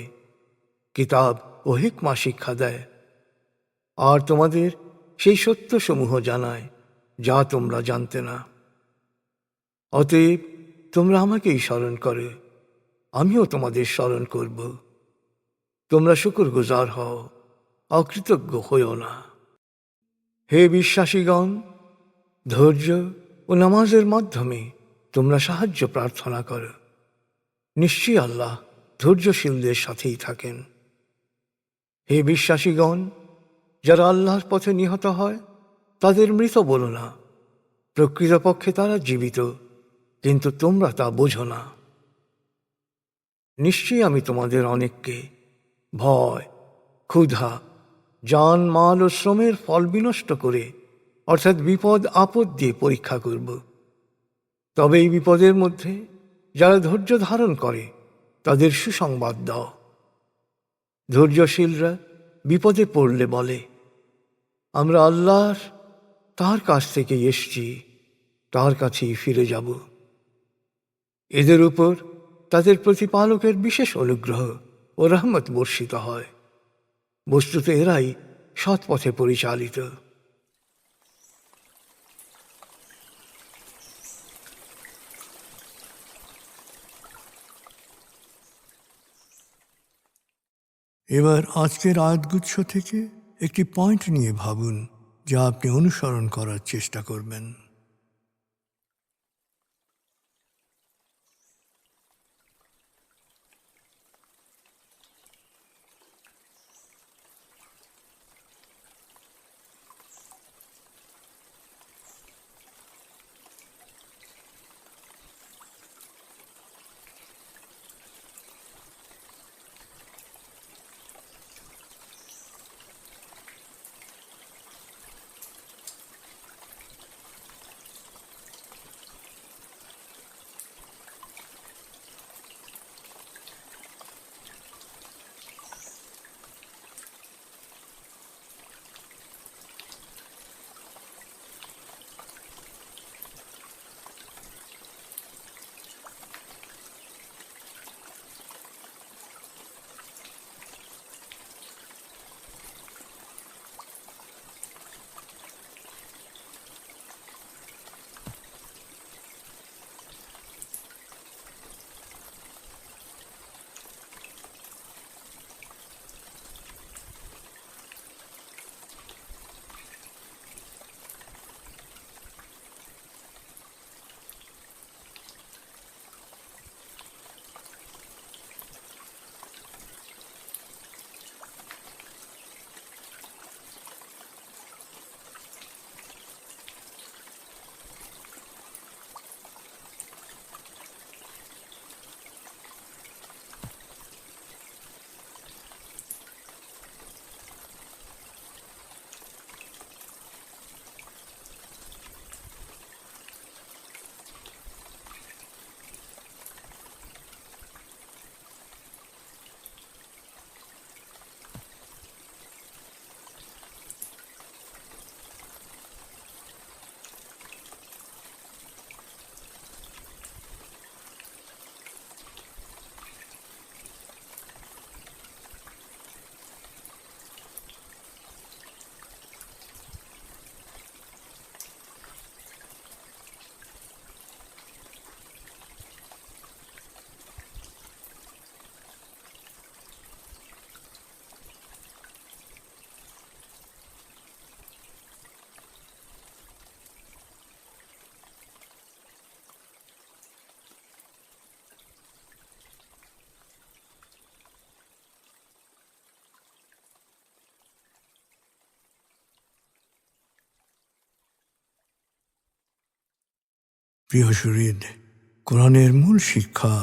কিতাব ও হিকমা শিক্ষা দেয়, আর তোমাদের সেই সত্যসমূহ জানায় যা তোমরা জানতে না। অতএব তোমরা আমাকেই স্মরণ করো, আমিও তোমাদের স্মরণ করব। তোমরা শুকরগুজার হও, অকৃতজ্ঞ হইও না। হে বিশ্বাসীগণ, ধৈর্য ও নামাজের মাধ্যমে তোমরা সাহায্য প্রার্থনা করো। নিশ্চয়ই আল্লাহ ধৈর্যশীলদের সাথেই থাকেন। হে বিশ্বাসীগণ, যারা আল্লাহর পথে নিহত হয় তাদের মৃত বলো না, প্রকৃতপক্ষে তারা জীবিত, কিন্তু তোমরা তা বোঝো না। নিশ্চয়ই আমি তোমাদের অনেককে ভয়, ক্ষুধা, জান, মাল ও শ্রমের ফল বিনষ্ট করে, অর্থাৎ বিপদ আপদ দিয়ে পরীক্ষা করব। তবে এই বিপদের মধ্যে যারা ধৈর্য ধারণ করে তাদের সুসংবাদ দাও। ধৈর্যশীলরা বিপদে পড়লে বলে, আমরা আল্লাহর তার কাছ থেকে এসেছি, তার কাছেই ফিরে যাব। এদের উপর তাদের প্রতিপালকের বিশেষ অনুগ্রহ ও রহমত বর্ষিত হয়। বস্তুত এরাই সৎ পথে পরিচালিত। এবার আজকের আয়াতগুচ্ছ থেকে একটি পয়েন্ট নিয়ে ভাবুন, যা আপনি অনুসরণ করার চেষ্টা করবেন। প্রিয় শরীদ, কোরআনের মূল শিক্ষা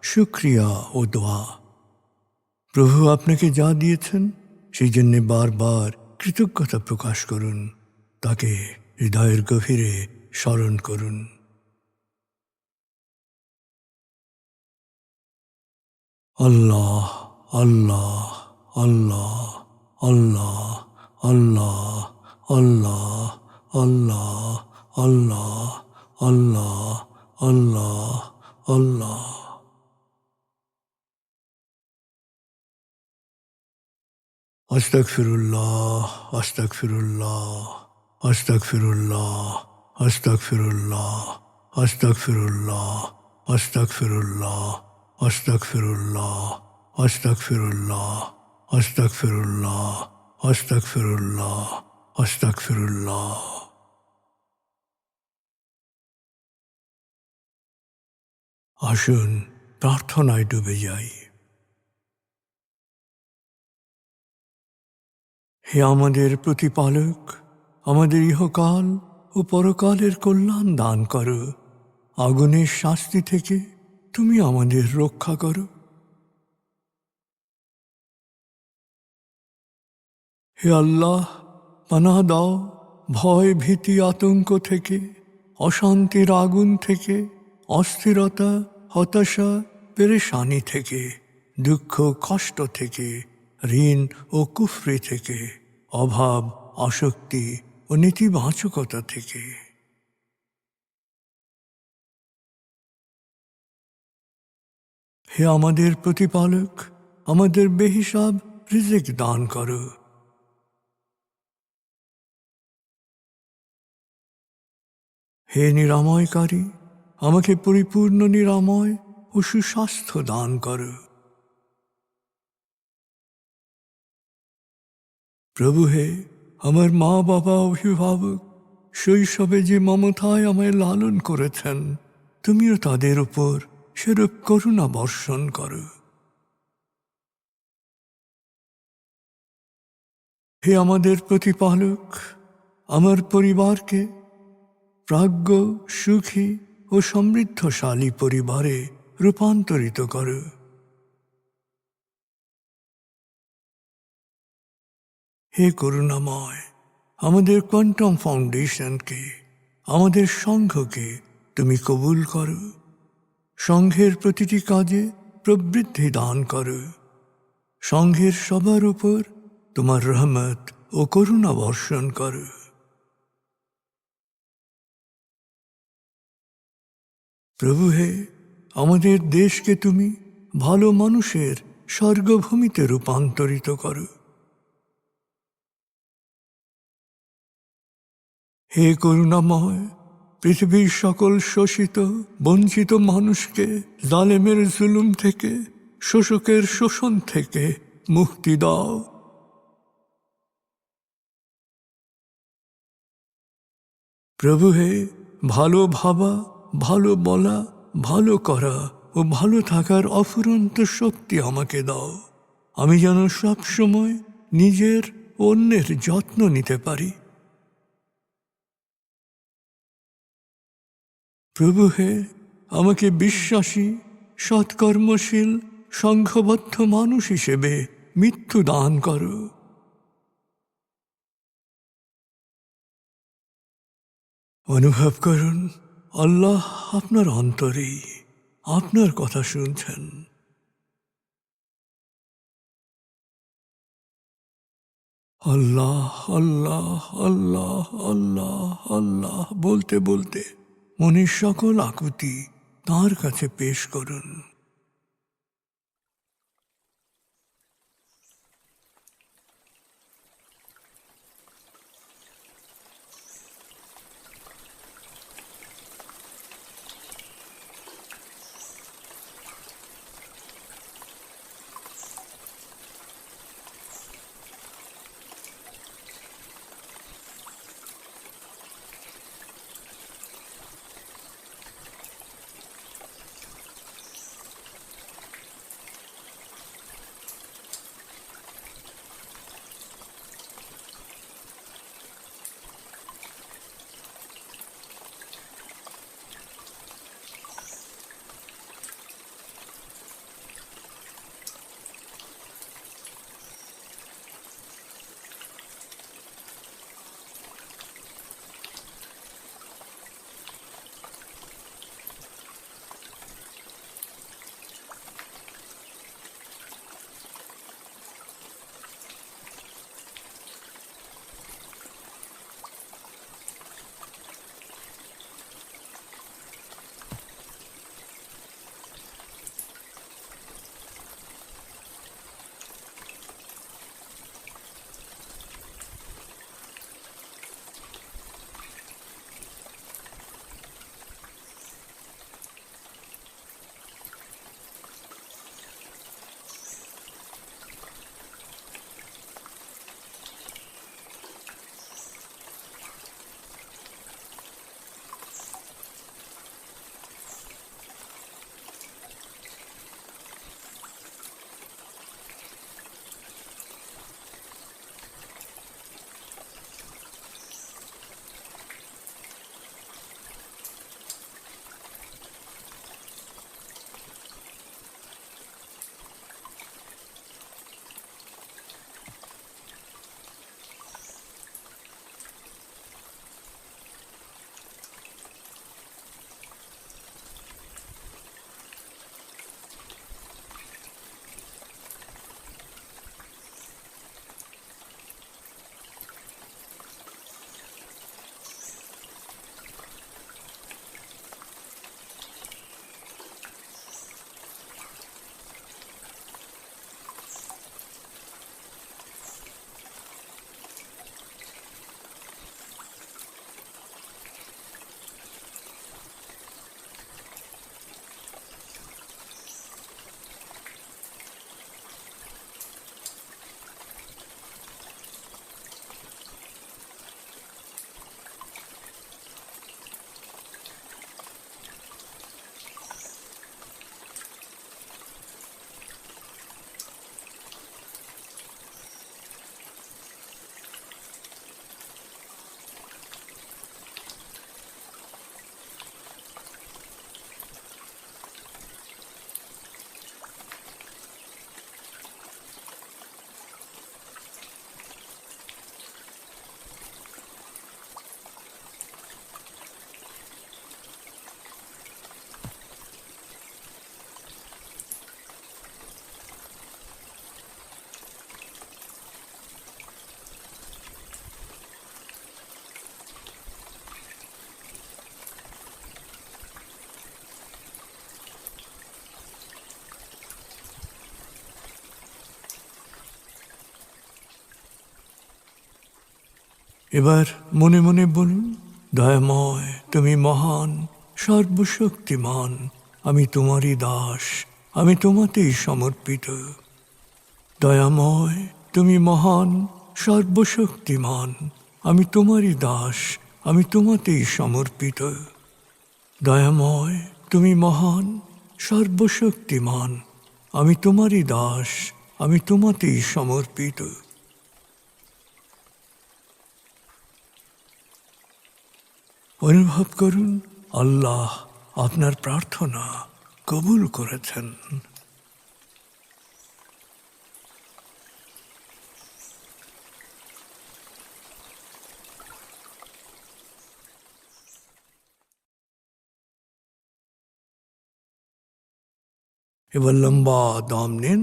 শুকরিয়া ও দোয়া। প্রভু আপনাকে যা দিয়েছেন সেই জন্যে বারবার কৃতজ্ঞতা প্রকাশ করুন, তাকে হৃদয়ের গভীরে স্মরণ করুন। আল্লাহ আল্লাহ আল্লাহ আল্লাহ আল্লাহ আল্লাহ আল্লাহ আল্লাহ আল্লাহ আল্লাহ আল্লাহ। আস্তাগফিরুল্লাহ আস্তাগফিরুল্লাহ আস্তাগফিরুল্লাহ আস্তাগফিরুল্লাহ আস্তাগফিরুল্লাহ আস্তাগফিরুল্লাহ আস্তাগফিরুল্লাহ আস্তাগফিরুল্লাহ আস্তাগফিরুল্লাহ আস্তাগফিরুল্লাহ আস্তাগফিরুল্লাহ। আসুন প্রার্থনায় ডুবে যাই। হে আমাদের প্রতিপালক, আমাদের ইহকাল ও পরকালের কল্যাণ দান করো। আগুনের শাস্তি থেকে তুমি আমাদের রক্ষা করো। হে আল্লাহ, পানাহ দাও ভয় ভীতি আতঙ্ক থেকে, অশান্তির আগুন থেকে, অস্থিরতা হতাশা পেরেশানি থেকে, দুঃখ কষ্ট থেকে, ঋণ ও কুফরি থেকে, অভাব আসক্তি ও নেতিবাচকতা থেকে। হে আমাদের প্রতিপালক, আমাদের বেহিসাব রিজিক দান করো। হে নিরাময়কারী, আমাকে পরিপূর্ণ নিরাময় ও সুস্বাস্থ্য দান করো। প্রভু হে, আমার মা বাবা অভিভাবক শৈশবে যে মমতায় আমায় লালন করেছেন, তুমিও তাদের উপর সেরূপ করুণা বর্ষণ করো। হে আমাদের প্রতিপালক, আমার পরিবারকে প্রাজ্ঞ সুখী ও সমৃদ্ধশালী পরিবারে রূপান্তরিত করো। হে করুণাময়, আমাদের কোয়ান্টাম ফাউন্ডেশনকে, আমাদের সংঘকে তুমি কবুল করো। সংঘের প্রতিটি কাজে প্রবৃদ্ধি দান করো। সংঘের সবার উপর তোমার রহমত ও করুণা বর্ষণ করো। প্রভু হে, আমাদের দেশকে তুমি ভালো মানুষের স্বর্গভূমিতে রূপান্তরিত করো। হে করুণাময়, পৃথিবীর সকল শোষিত বঞ্চিত মানুষকে জালেমের জুলুম থেকে, শোষকের শোষণ থেকে মুক্তি দাও। প্রভু হে, ভালো ভাবা, ভালো বলা, ভালো করা ও ভালো থাকার অফুরন্ত শক্তি আমাকে দাও। আমি যেন সব সময় নিজের অন্যের যত্ন নিতে পারি। প্রভু হে, আমাকে বিশ্বাসী সৎকর্মশীল সংঘবদ্ধ মানুষ হিসেবে মৃত্যু দান করো। অনুভব করুন, আল্লাহ আপনার অন্তরেই আপনার কথা শুনছেন। আল্লাহ আল্লাহ আল্লাহ আল্লাহ আল্লাহ বলতে বলতে মনের সকল আকুতি তাঁর কাছে পেশ করুন। এবার মনে মনে বলুন, দয়াময় তুমি মহান, সর্বশক্তিমান, আমি তোমারই দাস, আমি তোমাতেই সমর্পিত। দয়াময় তুমি মহান, সর্বশক্তিমান, আমি তোমারই দাস, আমি তোমাতেই সমর্পিত। দয়াময় তুমি মহান, সর্বশক্তিমান, আমি তোমারই দাস, আমি তোমাতেই সমর্পিত। অনুভব করুন আল্লাহ আপনার প্রার্থনা কবুল করেছেন। এবার লম্বা দম নিন,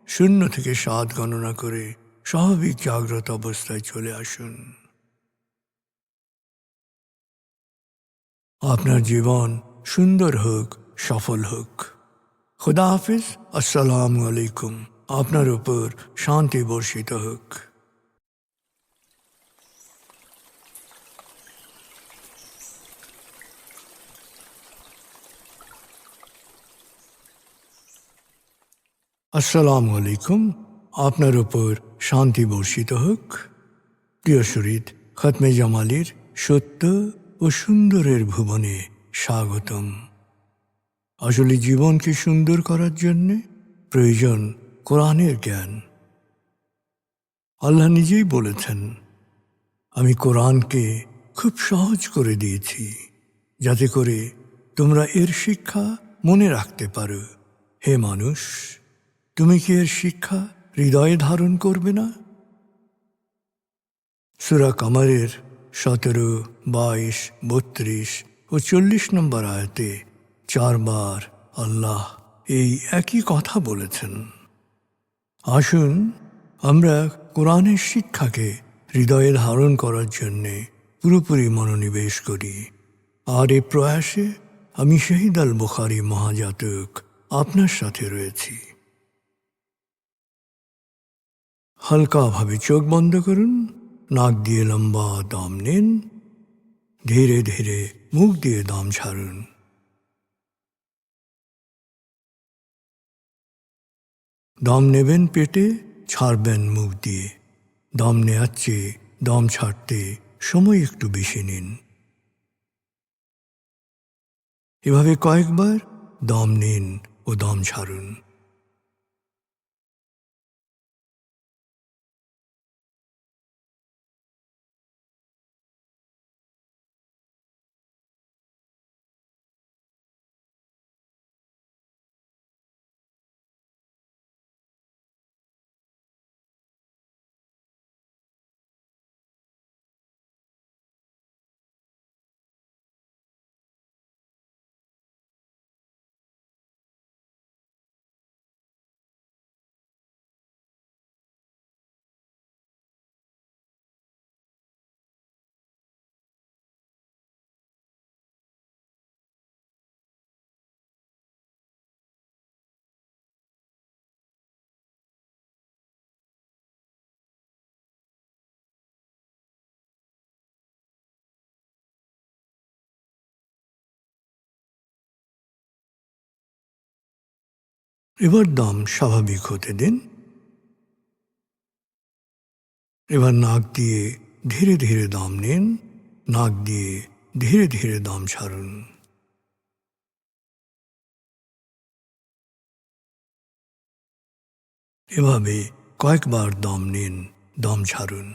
0 থেকে 7 গণনা করে স্বাভাবিক জাগ্রত অবস্থায় চলে আসুন। আপনার জীবন সুন্দর হোক, সফল হোক। খুদা হাফিজ। আসসালামু আলাইকুম। আপনার উপর শান্তি বর্ষিত হোক। আসসালামু আলাইকুম। আপনার উপর শান্তি বর্ষিত হোক। প্রিয় শরীদ, খতমে জামালির সত্য ও সুন্দরের ভুবনে স্বাগতম। আসলে জীবনকে সুন্দর করার জন্য প্রয়োজন কোরআনের জ্ঞান। আল্লাহ নিজেই বলেছেন, আমি কোরআনকে খুব সহজ করে দিয়েছি যাতে করে তোমরা এর শিক্ষা মনে রাখতে পারো। হে মানুষ, তুমি কি এর শিক্ষা হৃদয়ে ধারণ করবে না? সূরা কামারের 17, 22, 32 ও 40 নম্বর আয়াতে 4 বার আল্লাহ এই একই কথা বলেছেন। আসুন আমরা কোরআনের শিক্ষাকে হৃদয়ে ধারণ করার জন্যে পুরোপুরি মনোনিবেশ করি। আর এই প্রয়াসে আমি শহীদ আল বুখারী মহাজাতক আপনার সাথে রয়েছি। হালকাভাবে চোখ বন্ধ করুন, নাক দিয়ে লম্বা দম নিন, ধীরে ধীরে মুখ দিয়ে দম ছাড়ুন। দম নেবেন পেটে, ছাড়বেন মুখ দিয়ে। দম নেওয়ার চেয়ে দম ছাড়তে সময় একটু বেশি নিন। এভাবে কয়েকবার দম নিন ও দম ছাড়ুন। এবার দম স্বাভাবিক হতে দিন। এবার নাক দিয়ে ধীরে ধীরে দম নিন, নাক দিয়ে ধীরে ধীরে দম ছাড়ুন। এভাবে কয়েকবার দম নিন, দম ছাড়ুন।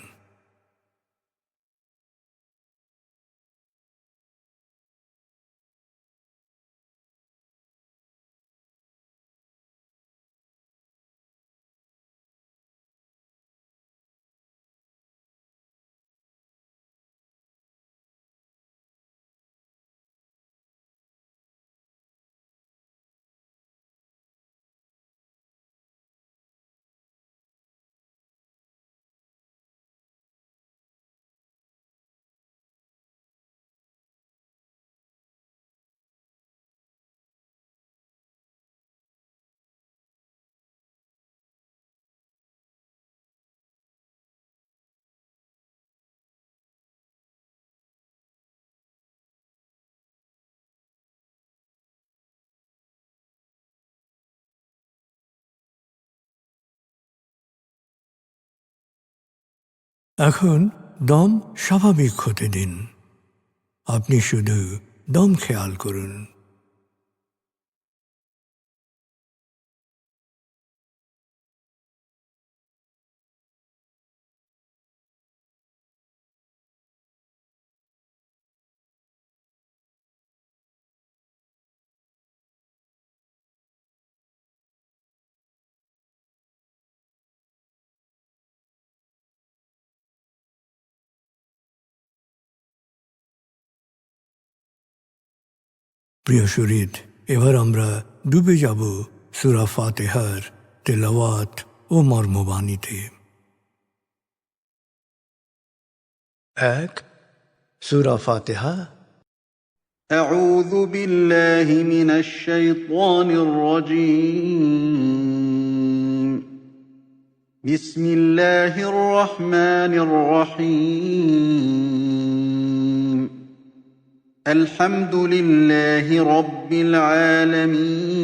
এখন দম স্বাভাবিক হতে দিন। আপনি শুধু দম খেয়াল করুন। প্রিয় শরীর, এবার আমরা ডুবে যাব সূরা ফাতিহার তেলাওয়াত ও মর্মবাণীতে। এক, সূরা ফাতিহা। أعوذ بالله من الشيطان الرجيم. بسم الله الرحمن الرحيم. الحمد لله رب العالمين.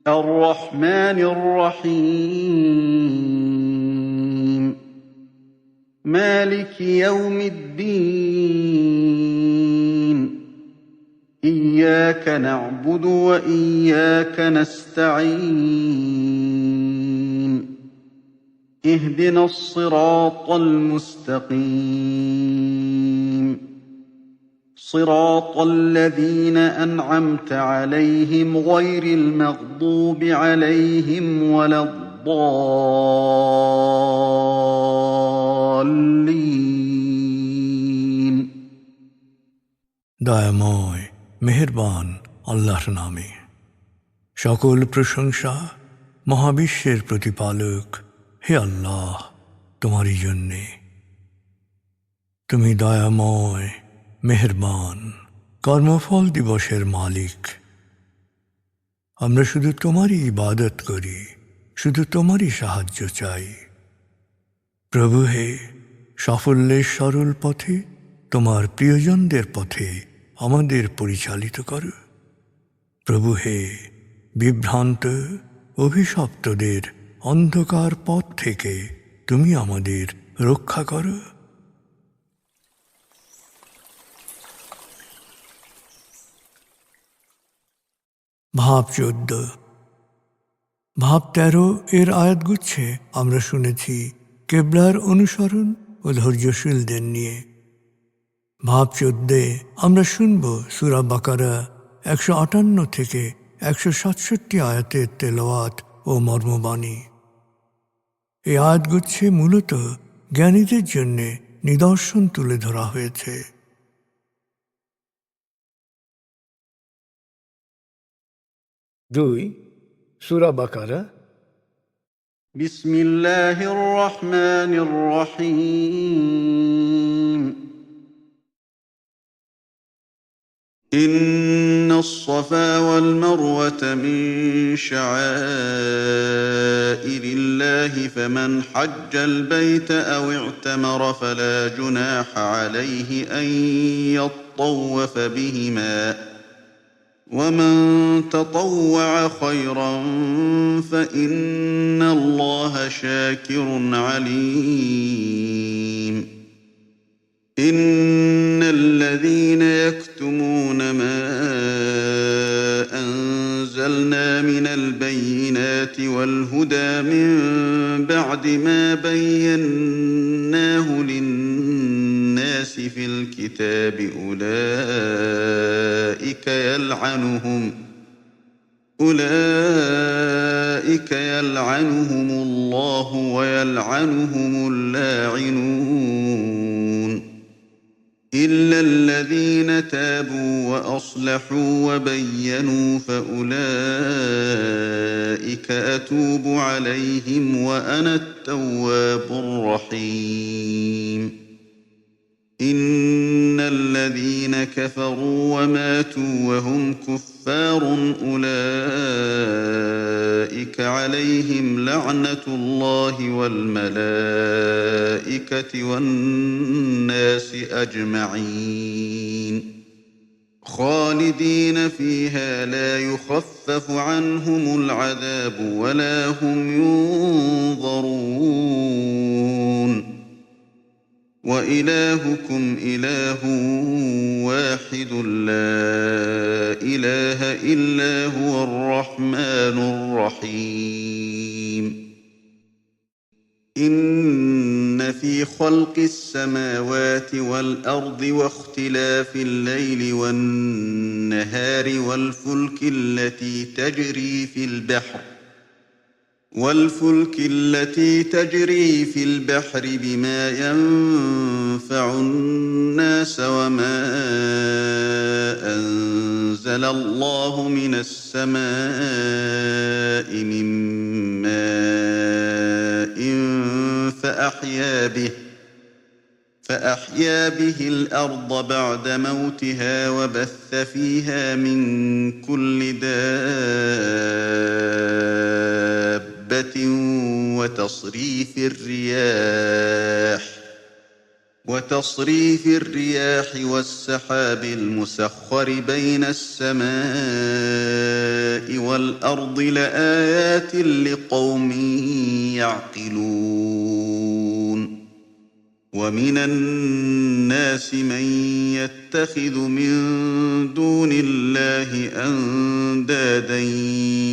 الرحمن الرحيم. مالك يوم الدين. إياك نعبد وإياك نستعين. اهدنا الصراط المستقيم. صراط الذين أنعمت عليهم غير المغضوب عليهم ولا الضالين. দয়াময় মেহেরবান আল্লাহর নামে। সকল প্রশংসা মহাবিশ্বের প্রতিপালক হে আল্লাহ তোমারই জন্যে। তুমি দয়াময় মেহেরবান, কর্মফল দিবসের মালিক। আমরা শুধু তোমারই ইবাদত করি, শুধু তোমারই সাহায্য চাই। প্রভু হে, সাফল্যের সরল পথে, তোমার প্রিয়জনদের পথে আমাদের পরিচালিত করো। প্রভু হে, বিভ্রান্ত অভিশপ্তদের অন্ধকার পথ থেকে তুমি আমাদের রক্ষা করো। ভাব 14, ভাব 13 এর আয়াতগুচ্ছে আমরা শুনেছি কেবলার অনুসরণ ও ধৈর্যশীলদের নিয়ে। ভাব 14 আমরা শুনব সূরা বাকারা 158 থেকে 167 আয়াতের তেলাওয়াত ও মর্মবাণী। এই আয়াতগুচ্ছে মূলত জ্ঞানীদের জন্য নিদর্শন তুলে ধরা হয়েছে। 2, সূরা বাকারা। بسم الله الرحمن الرحيم. إن الصفا والمروة من شعائر الله فمن حج البيت أو اعتمر فلا جناح عليه أن يطوف بهما ومن تطوع خيرا فإن الله شاكر عليم. إن الذين يكتمون ما أنزلنا من البينات والهدى من بعد ما بيناه للناس في الكتاب أولئك يلعنهم الله ويلعنهم اللاعنون إلا الذين تابوا وأصلحوا وبينوا فأولئك أتوب عليهم وأنا التواب الرحيم. إن الذين كفروا وماتوا وهم كفار أولئك عليهم لعنة الله والملائكة والناس أجمعين خالدين فيها لا يخفف عنهم العذاب ولا هم ينظرون. وإلهكم إله واحد لا إله إلا هو الرحمن الرحيم إن في خلق السماوات والأرض واختلاف الليل والنهار والفلك التي تجري في البحر بما ينفع الناس وما أنزل الله من السماء من ماء فأحيا به الأرض بعد موتها وبث فيها من كل دابة وتصريف الرياح والسحاب المسخر بين السماء والأرض لآيات لقوم يعقلون ومن الناس من يتخذ من دون الله أندادا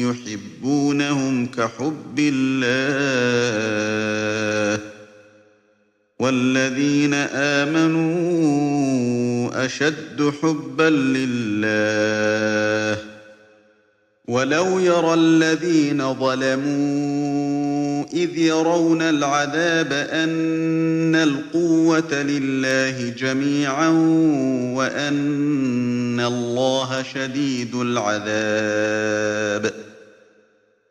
يحبونهم كحب الله والذين آمنوا أشد حبا لله ولو يرى الذين ظلموا إذ يرون العذاب أن القوة لله جميعا وأن الله شديد العذاب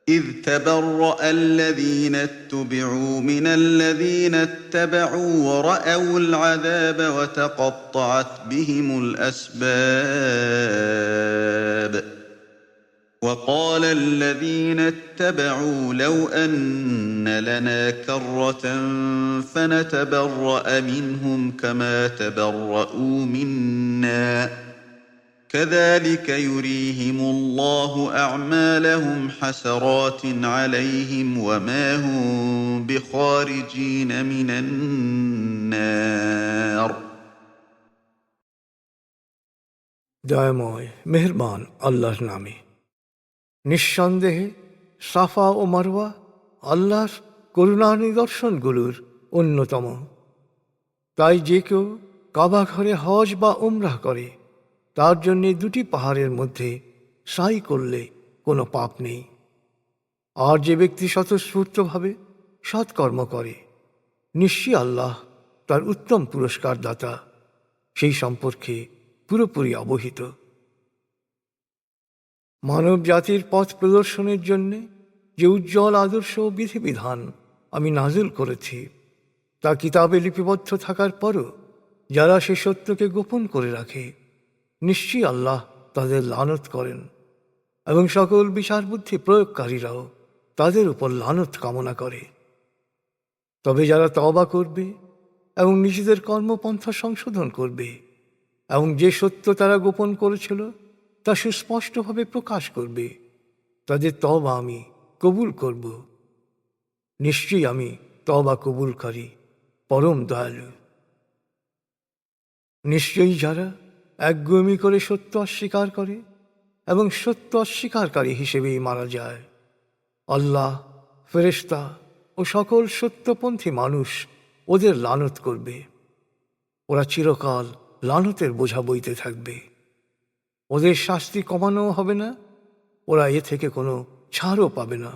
إذ تبرأ الذين اتبعوا من الذين اتبعوا ورأوا العذاب وتقطعت بهم الأسباب وقال الذين اتبعوا لو أن لنا كرة فنتبرأ منهم كما تبرؤوا منا كذلك يريهم الله أعمالهم حسرات عليهم وما هم بخارجين من النار দয়াময় মেহেরবান আল্লাহর নামে। নিঃসন্দেহে সাফা ও মারওয়া আল্লাহর করুণা নিদর্শনগুলোর অন্যতম। তাই যে কেউ কাবা ঘরে হজ বা উমরাহ করে তার জন্যে দুটি পাহাড়ের মধ্যে সাই করলে কোনো পাপ নেই। আর যে ব্যক্তি স্বতঃস্ফূর্তভাবে সৎকর্ম করে নিশ্চয়ই আল্লাহ তার উত্তম পুরস্কার দাতা, সেই সম্পর্কে পুরোপুরি অবহিত। মানব জাতির পথ প্রদর্শনের জন্যে যে উজ্জ্বল আদর্শ ও বিধিবিধান আমি নাজিল করেছি তা কিতাবে লিপিবদ্ধ থাকার পরও যারা সে সত্যকে গোপন করে রাখে নিশ্চয়ই আল্লাহ তাদের লানত করেন এবং সকল বিচার বুদ্ধি প্রয়োগকারীরাও তাদের উপর লানত কামনা করে। তবে যারা তওবা করবে এবং নিজেদের কর্মপন্থা সংশোধন করবে এবং যে সত্য তারা গোপন করেছিল তা সুস্পষ্টভাবে প্রকাশ করবে, তাদের তওবা আমি কবুল করব। নিশ্চয়ই আমি তওবা কবুলকারী, পরম দয়ালু। নিশ্চয়ই যারা একগুমি করে সত্য অস্বীকার করে এবং সত্য অস্বীকারী হিসেবেই মারা যায়, আল্লাহ, ফেরেশতা ও সকল সত্যপন্থী মানুষ ওদের লানত করবে। ওরা চিরকাল লানতের বোঝা বইতে থাকবে। ওদের শাস্তি কমানো হবে না, ওরা এ থেকে কোনো ছাড়ও পাবে না।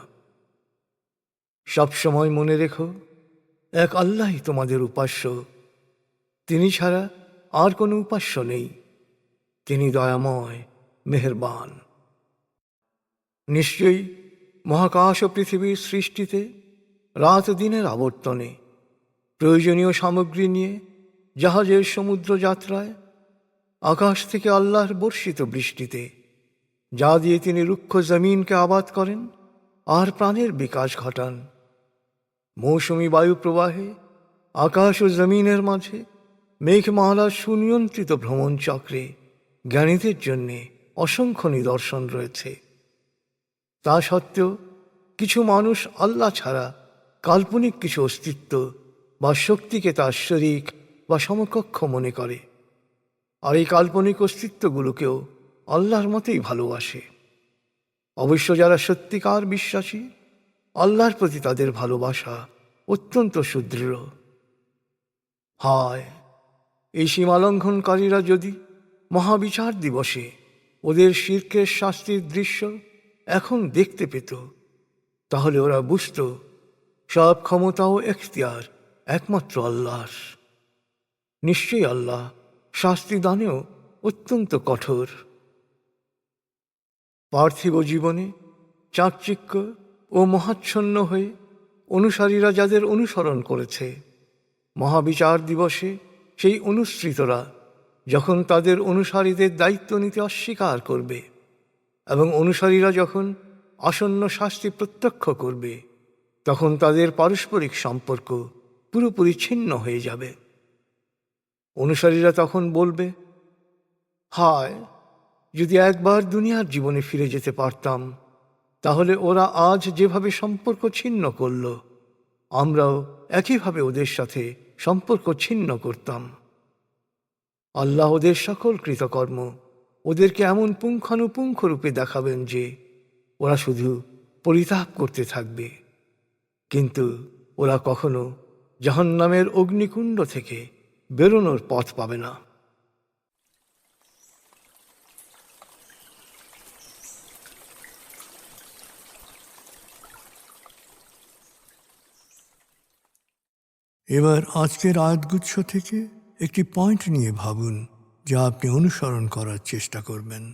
সবসময় মনে রেখো, এক আল্লাহই তোমাদের উপাস্য, তিনি ছাড়া আর কোনো উপাস্য নেই। তিনি দয়াময়, মেহেরবান। নিশ্চয়ই মহাকাশ ও পৃথিবীর সৃষ্টিতে, রাত দিনের আবর্তনে, প্রয়োজনীয় সামগ্রী নিয়ে জাহাজের সমুদ্র যাত্রায়, আকাশ থেকে আল্লাহর বর্ষিত বৃষ্টিতে, যা দিয়ে তিনি রুক্ষ জমিনকে আবাদ করেন আর প্রাণের বিকাশ ঘটান, মৌসুমি বায়ু প্রবাহে, আকাশ ও জমিনের মাঝে মেঘমালার সুনিয়ন্ত্রিত ভ্রমণ চক্রে জ্ঞানীদের জন্যে অসংখ্য নিদর্শন রয়েছে। তা সত্ত্বেও কিছু মানুষ আল্লাহ ছাড়া কাল্পনিক কিছু অস্তিত্ব বা শক্তিকে তার শরীক বা সমকক্ষ মনে করে, আর এই কাল্পনিক অস্তিত্বগুলোকেও আল্লাহর মতেই ভালোবাসে। অবশ্য যারা সত্যিকার বিশ্বাসী, আল্লাহর প্রতি তাদের ভালোবাসা অত্যন্ত সুদৃঢ়। হায়, এই সীমালঙ্ঘনকারীরা যদি মহাবিচার দিবসে ওদের শিরকের শাস্তির দৃশ্য এখন দেখতে পেত, তাহলে ওরা বুঝত সব ক্ষমতা ও এখতিয়ার একমাত্র আল্লাহর। নিশ্চয়ই আল্লাহ শাস্তি দানেও অত্যন্ত কঠোর। পার্থিব জীবনে চাকচিক্য ও মহাচ্ছন্ন হয়ে অনুসারীরা যাদের অনুসরণ করেছে, মহাবিচার দিবসে সেই অনুসৃতরা যখন তাদের অনুসারীদের দায়িত্ব নিতে অস্বীকার করবে এবং অনুসারীরা যখন আসন্ন শাস্তি প্রত্যক্ষ করবে, তখন তাদের পারস্পরিক সম্পর্ক পুরোপুরি ছিন্ন হয়ে যাবে। অনুসারীরা তখন বলবে, হায়, যদি একবার দুনিয়ার জীবনে ফিরে যেতে পারতাম, তাহলে ওরা আজ যেভাবে সম্পর্ক ছিন্ন করল, আমরাও একইভাবে ওদের সাথে সম্পর্ক ছিন্ন করতাম। আল্লাহ ওদের সকল কৃতকর্ম ওদেরকে এমন পুঙ্খানুপুঙ্খ রূপে দেখাবেন যে ওরা শুধু পরিতাপ করতে থাকবে, কিন্তু ওরা কখনো জাহান্নামের অগ্নিকুণ্ড থেকে বেরোনোর পথ পাবে না। এবার আজকের আয়াতগুচ্ছ থেকে একটি পয়েন্ট নিয়ে ভাবুন, যা আপনি অনুসরণ করার চেষ্টা করবেন।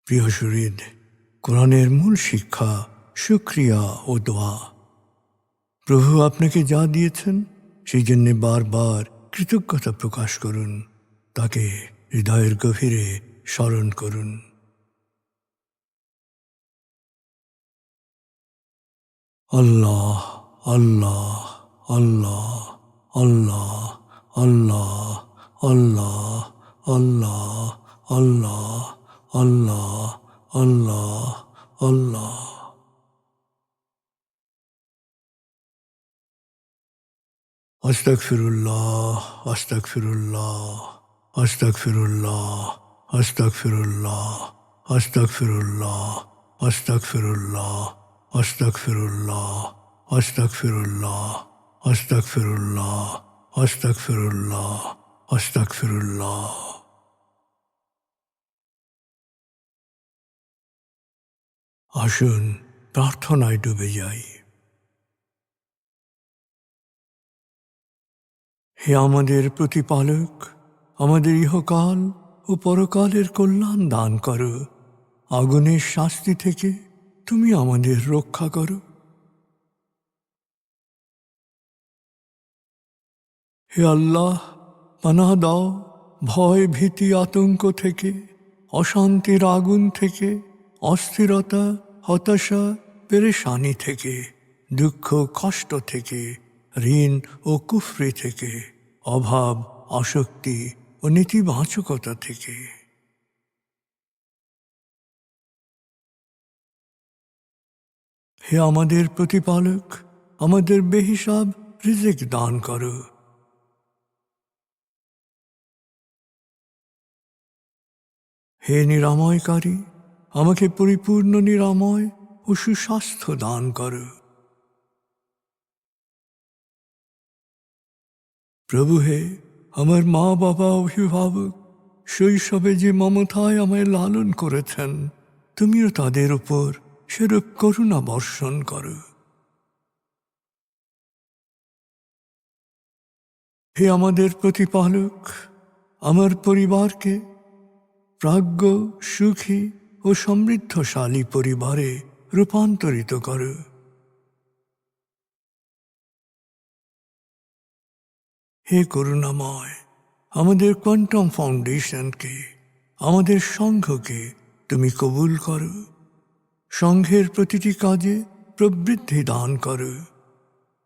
প্রিয় শরীদ, কোরআনের মূল শিক্ষা শুকরিয়া ও দোয়া। প্রভু আপনাকে যা দিয়েছেন সেই জন্যে বারবার কৃতজ্ঞতা প্রকাশ করুন, তাকে হৃদয়ের গভীরে স্মরণ করুন। আল্লাহ আল্লাহ আল্লাহ আল্লাহ আল্লাহ আল্লাহ আল্লাহ আল্লাহ আল্লাহ আল্লাহ আল্লাহ। আস্তাগফিরুল্লাহ আস্তাগফিরুল্লাহ আস্তাগফিরুল্লাহ আস্তাগফিরুল্লাহ আস্তাগফিরুল্লাহ আস্তাগফিরুল্লাহ আস্তাগফিরুল্লাহ আস্তাগফিরুল্লাহ আস্তাগফিরুল্লাহ আস্তাগফিরুল্লাহ আস্তাগফিরুল্লাহ। আসুন প্রার্থনায় ডুবে যাই। হে আমাদের প্রতিপালক, আমাদের ইহকাল ও পরকালের কল্যাণ দান করো। আগুনের শাস্তি থেকে তুমি আমাদের রক্ষা করো। হে আল্লাহ, পানাহ দাও ভয় ভীতি আতঙ্ক থেকে, অশান্তির আগুন থেকে, অস্থিরতা হতাশা পেরেশানি থেকে, দুঃখ কষ্ট থেকে, ঋণ ও কুফরি থেকে, অভাব আসক্তি ও নেতিবাচকতা থেকে। হে আমাদের প্রতিপালক, আমাদের বেহিসাব রিজিক দান করো। হে নিরাময়কারী, আমাকে পরিপূর্ণ নিরাময় ও সুস্বাস্থ্য দান করো। প্রভু হে, আমার মা বাবা অভিভাবক শৈশবে যে মমতায় আমায় লালন করেছেন, তুমিও তাদের উপর সেরূপ করুণা বর্ষণ করো। হে আমাদের প্রতিপালক, আমার পরিবারকে প্রাজ্ঞ সুখী ও সমৃদ্ধশালী পরিবারে রূপান্তরিত করো। হে করুণাময়, আমাদের কোয়ান্টাম ফাউন্ডেশনকে, আমাদের সংঘকে তুমি কবুল করো। সংঘের প্রতিটি কাজে প্রবৃদ্ধি দান করো।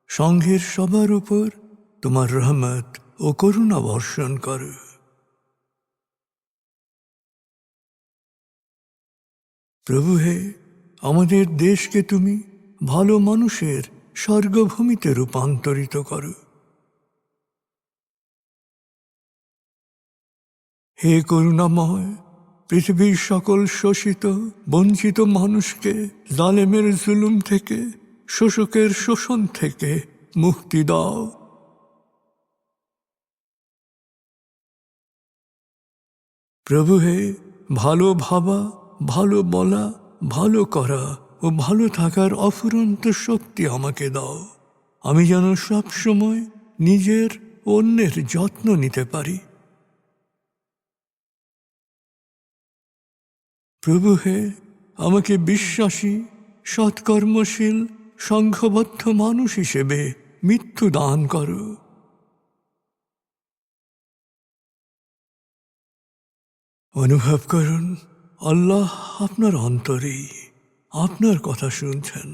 সংঘের সবার উপর তোমার রহমত ও করুণা বর্ষণ করো। প্রভু হে, আমাদের দেশকে তুমি ভালো মানুষের স্বর্গভূমিতে রূপান্তরিত করো। হে করুণাময়, পৃথিবীর সকল শোষিত বঞ্চিত মানুষকে জালেমের জুলুম থেকে, শোষকের শোষণ থেকে মুক্তি দাও। প্রভু হে, ভালো ভাবা, ভালো বলা, ভালো করা ও ভালো থাকার অফুরন্ত শক্তি আমাকে দাও। আমি যেন সব সময় নিজের অন্যের যত্ন নিতে পারি। প্রভু হে, আমাকে বিশ্বাসী সৎকর্মশীল সংঘবদ্ধ মানুষ হিসেবে মৃত্যু দান করো। অনুভব করুন, আল্লাহ আপনার অন্তরেই আপনার কথা শুনছেন।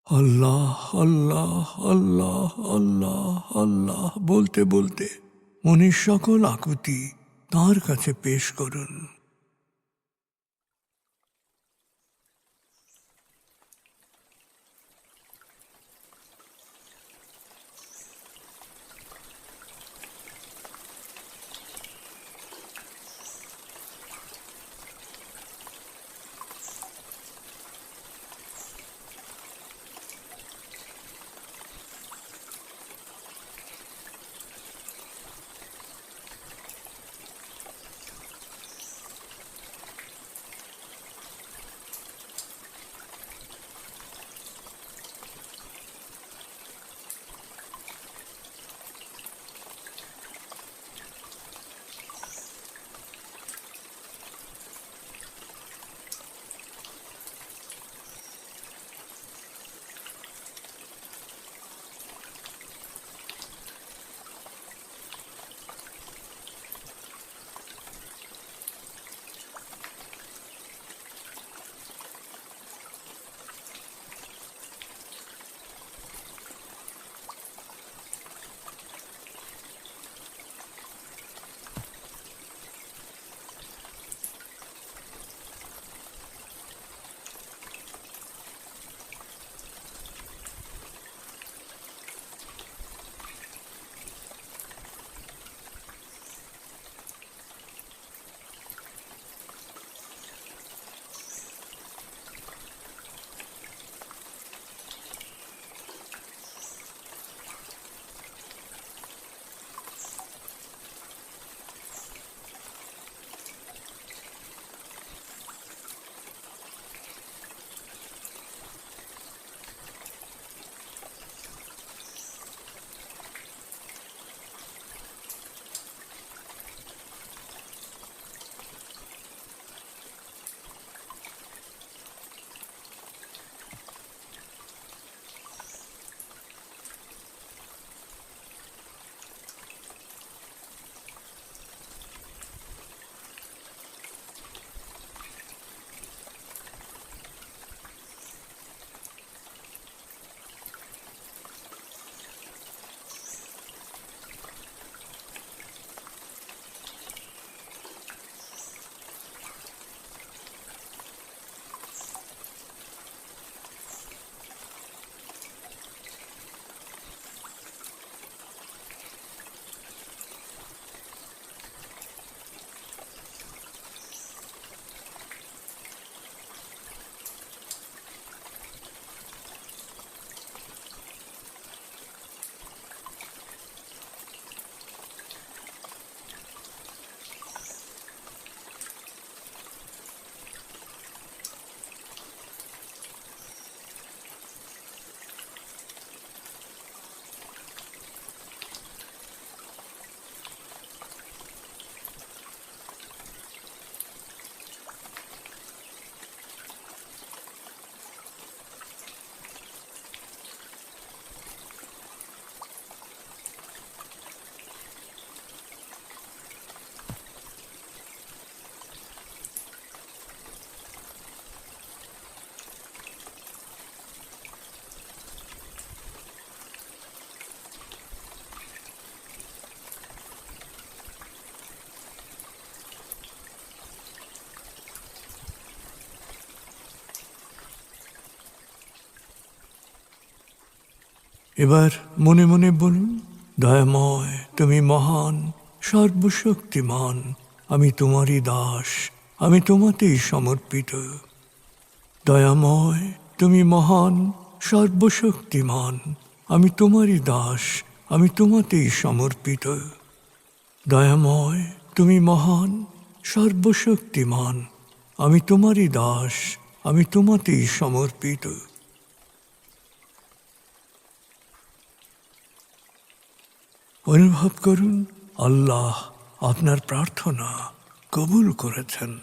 আল্লাহ আল্লাহ আল্লাহ আল্লাহ আল্লাহ বলতে বলতে মনের সকল আকুতি তাঁর কাছে পেশ করুন। এবার মনে মনে বলুন, দয়াময় তুমি মহান, সর্বশক্তিমান, আমি তোমারই দাস, আমি তোমাতেই সমর্পিত। দয়াময় তুমি মহান, সর্বশক্তিমান, আমি তোমারই দাস, আমি তোমাতেই সমর্পিত। দয়াময় তুমি মহান, সর্বশক্তিমান, আমি তোমারই দাস, আমি তোমাতেই সমর্পিত। অনুভব করুন আল্লাহ আপনার প্রার্থনা কবুল করেছেন।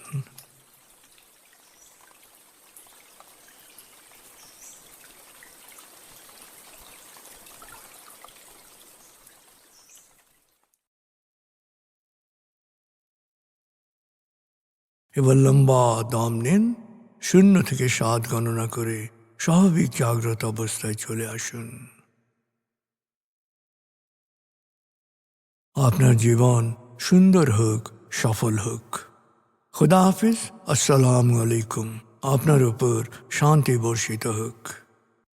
এবার লম্বা দম নিন, 0 থেকে 7 গণনা করে স্বাভাবিক জাগ্রত অবস্থায় চলে আসুন। আপনার জীবন সুন্দর হোক, সফল হোক। খুদা হাফিজ। আসসালামু আলাইকুম। আপনার উপর শান্তি বর্ষিত হোক।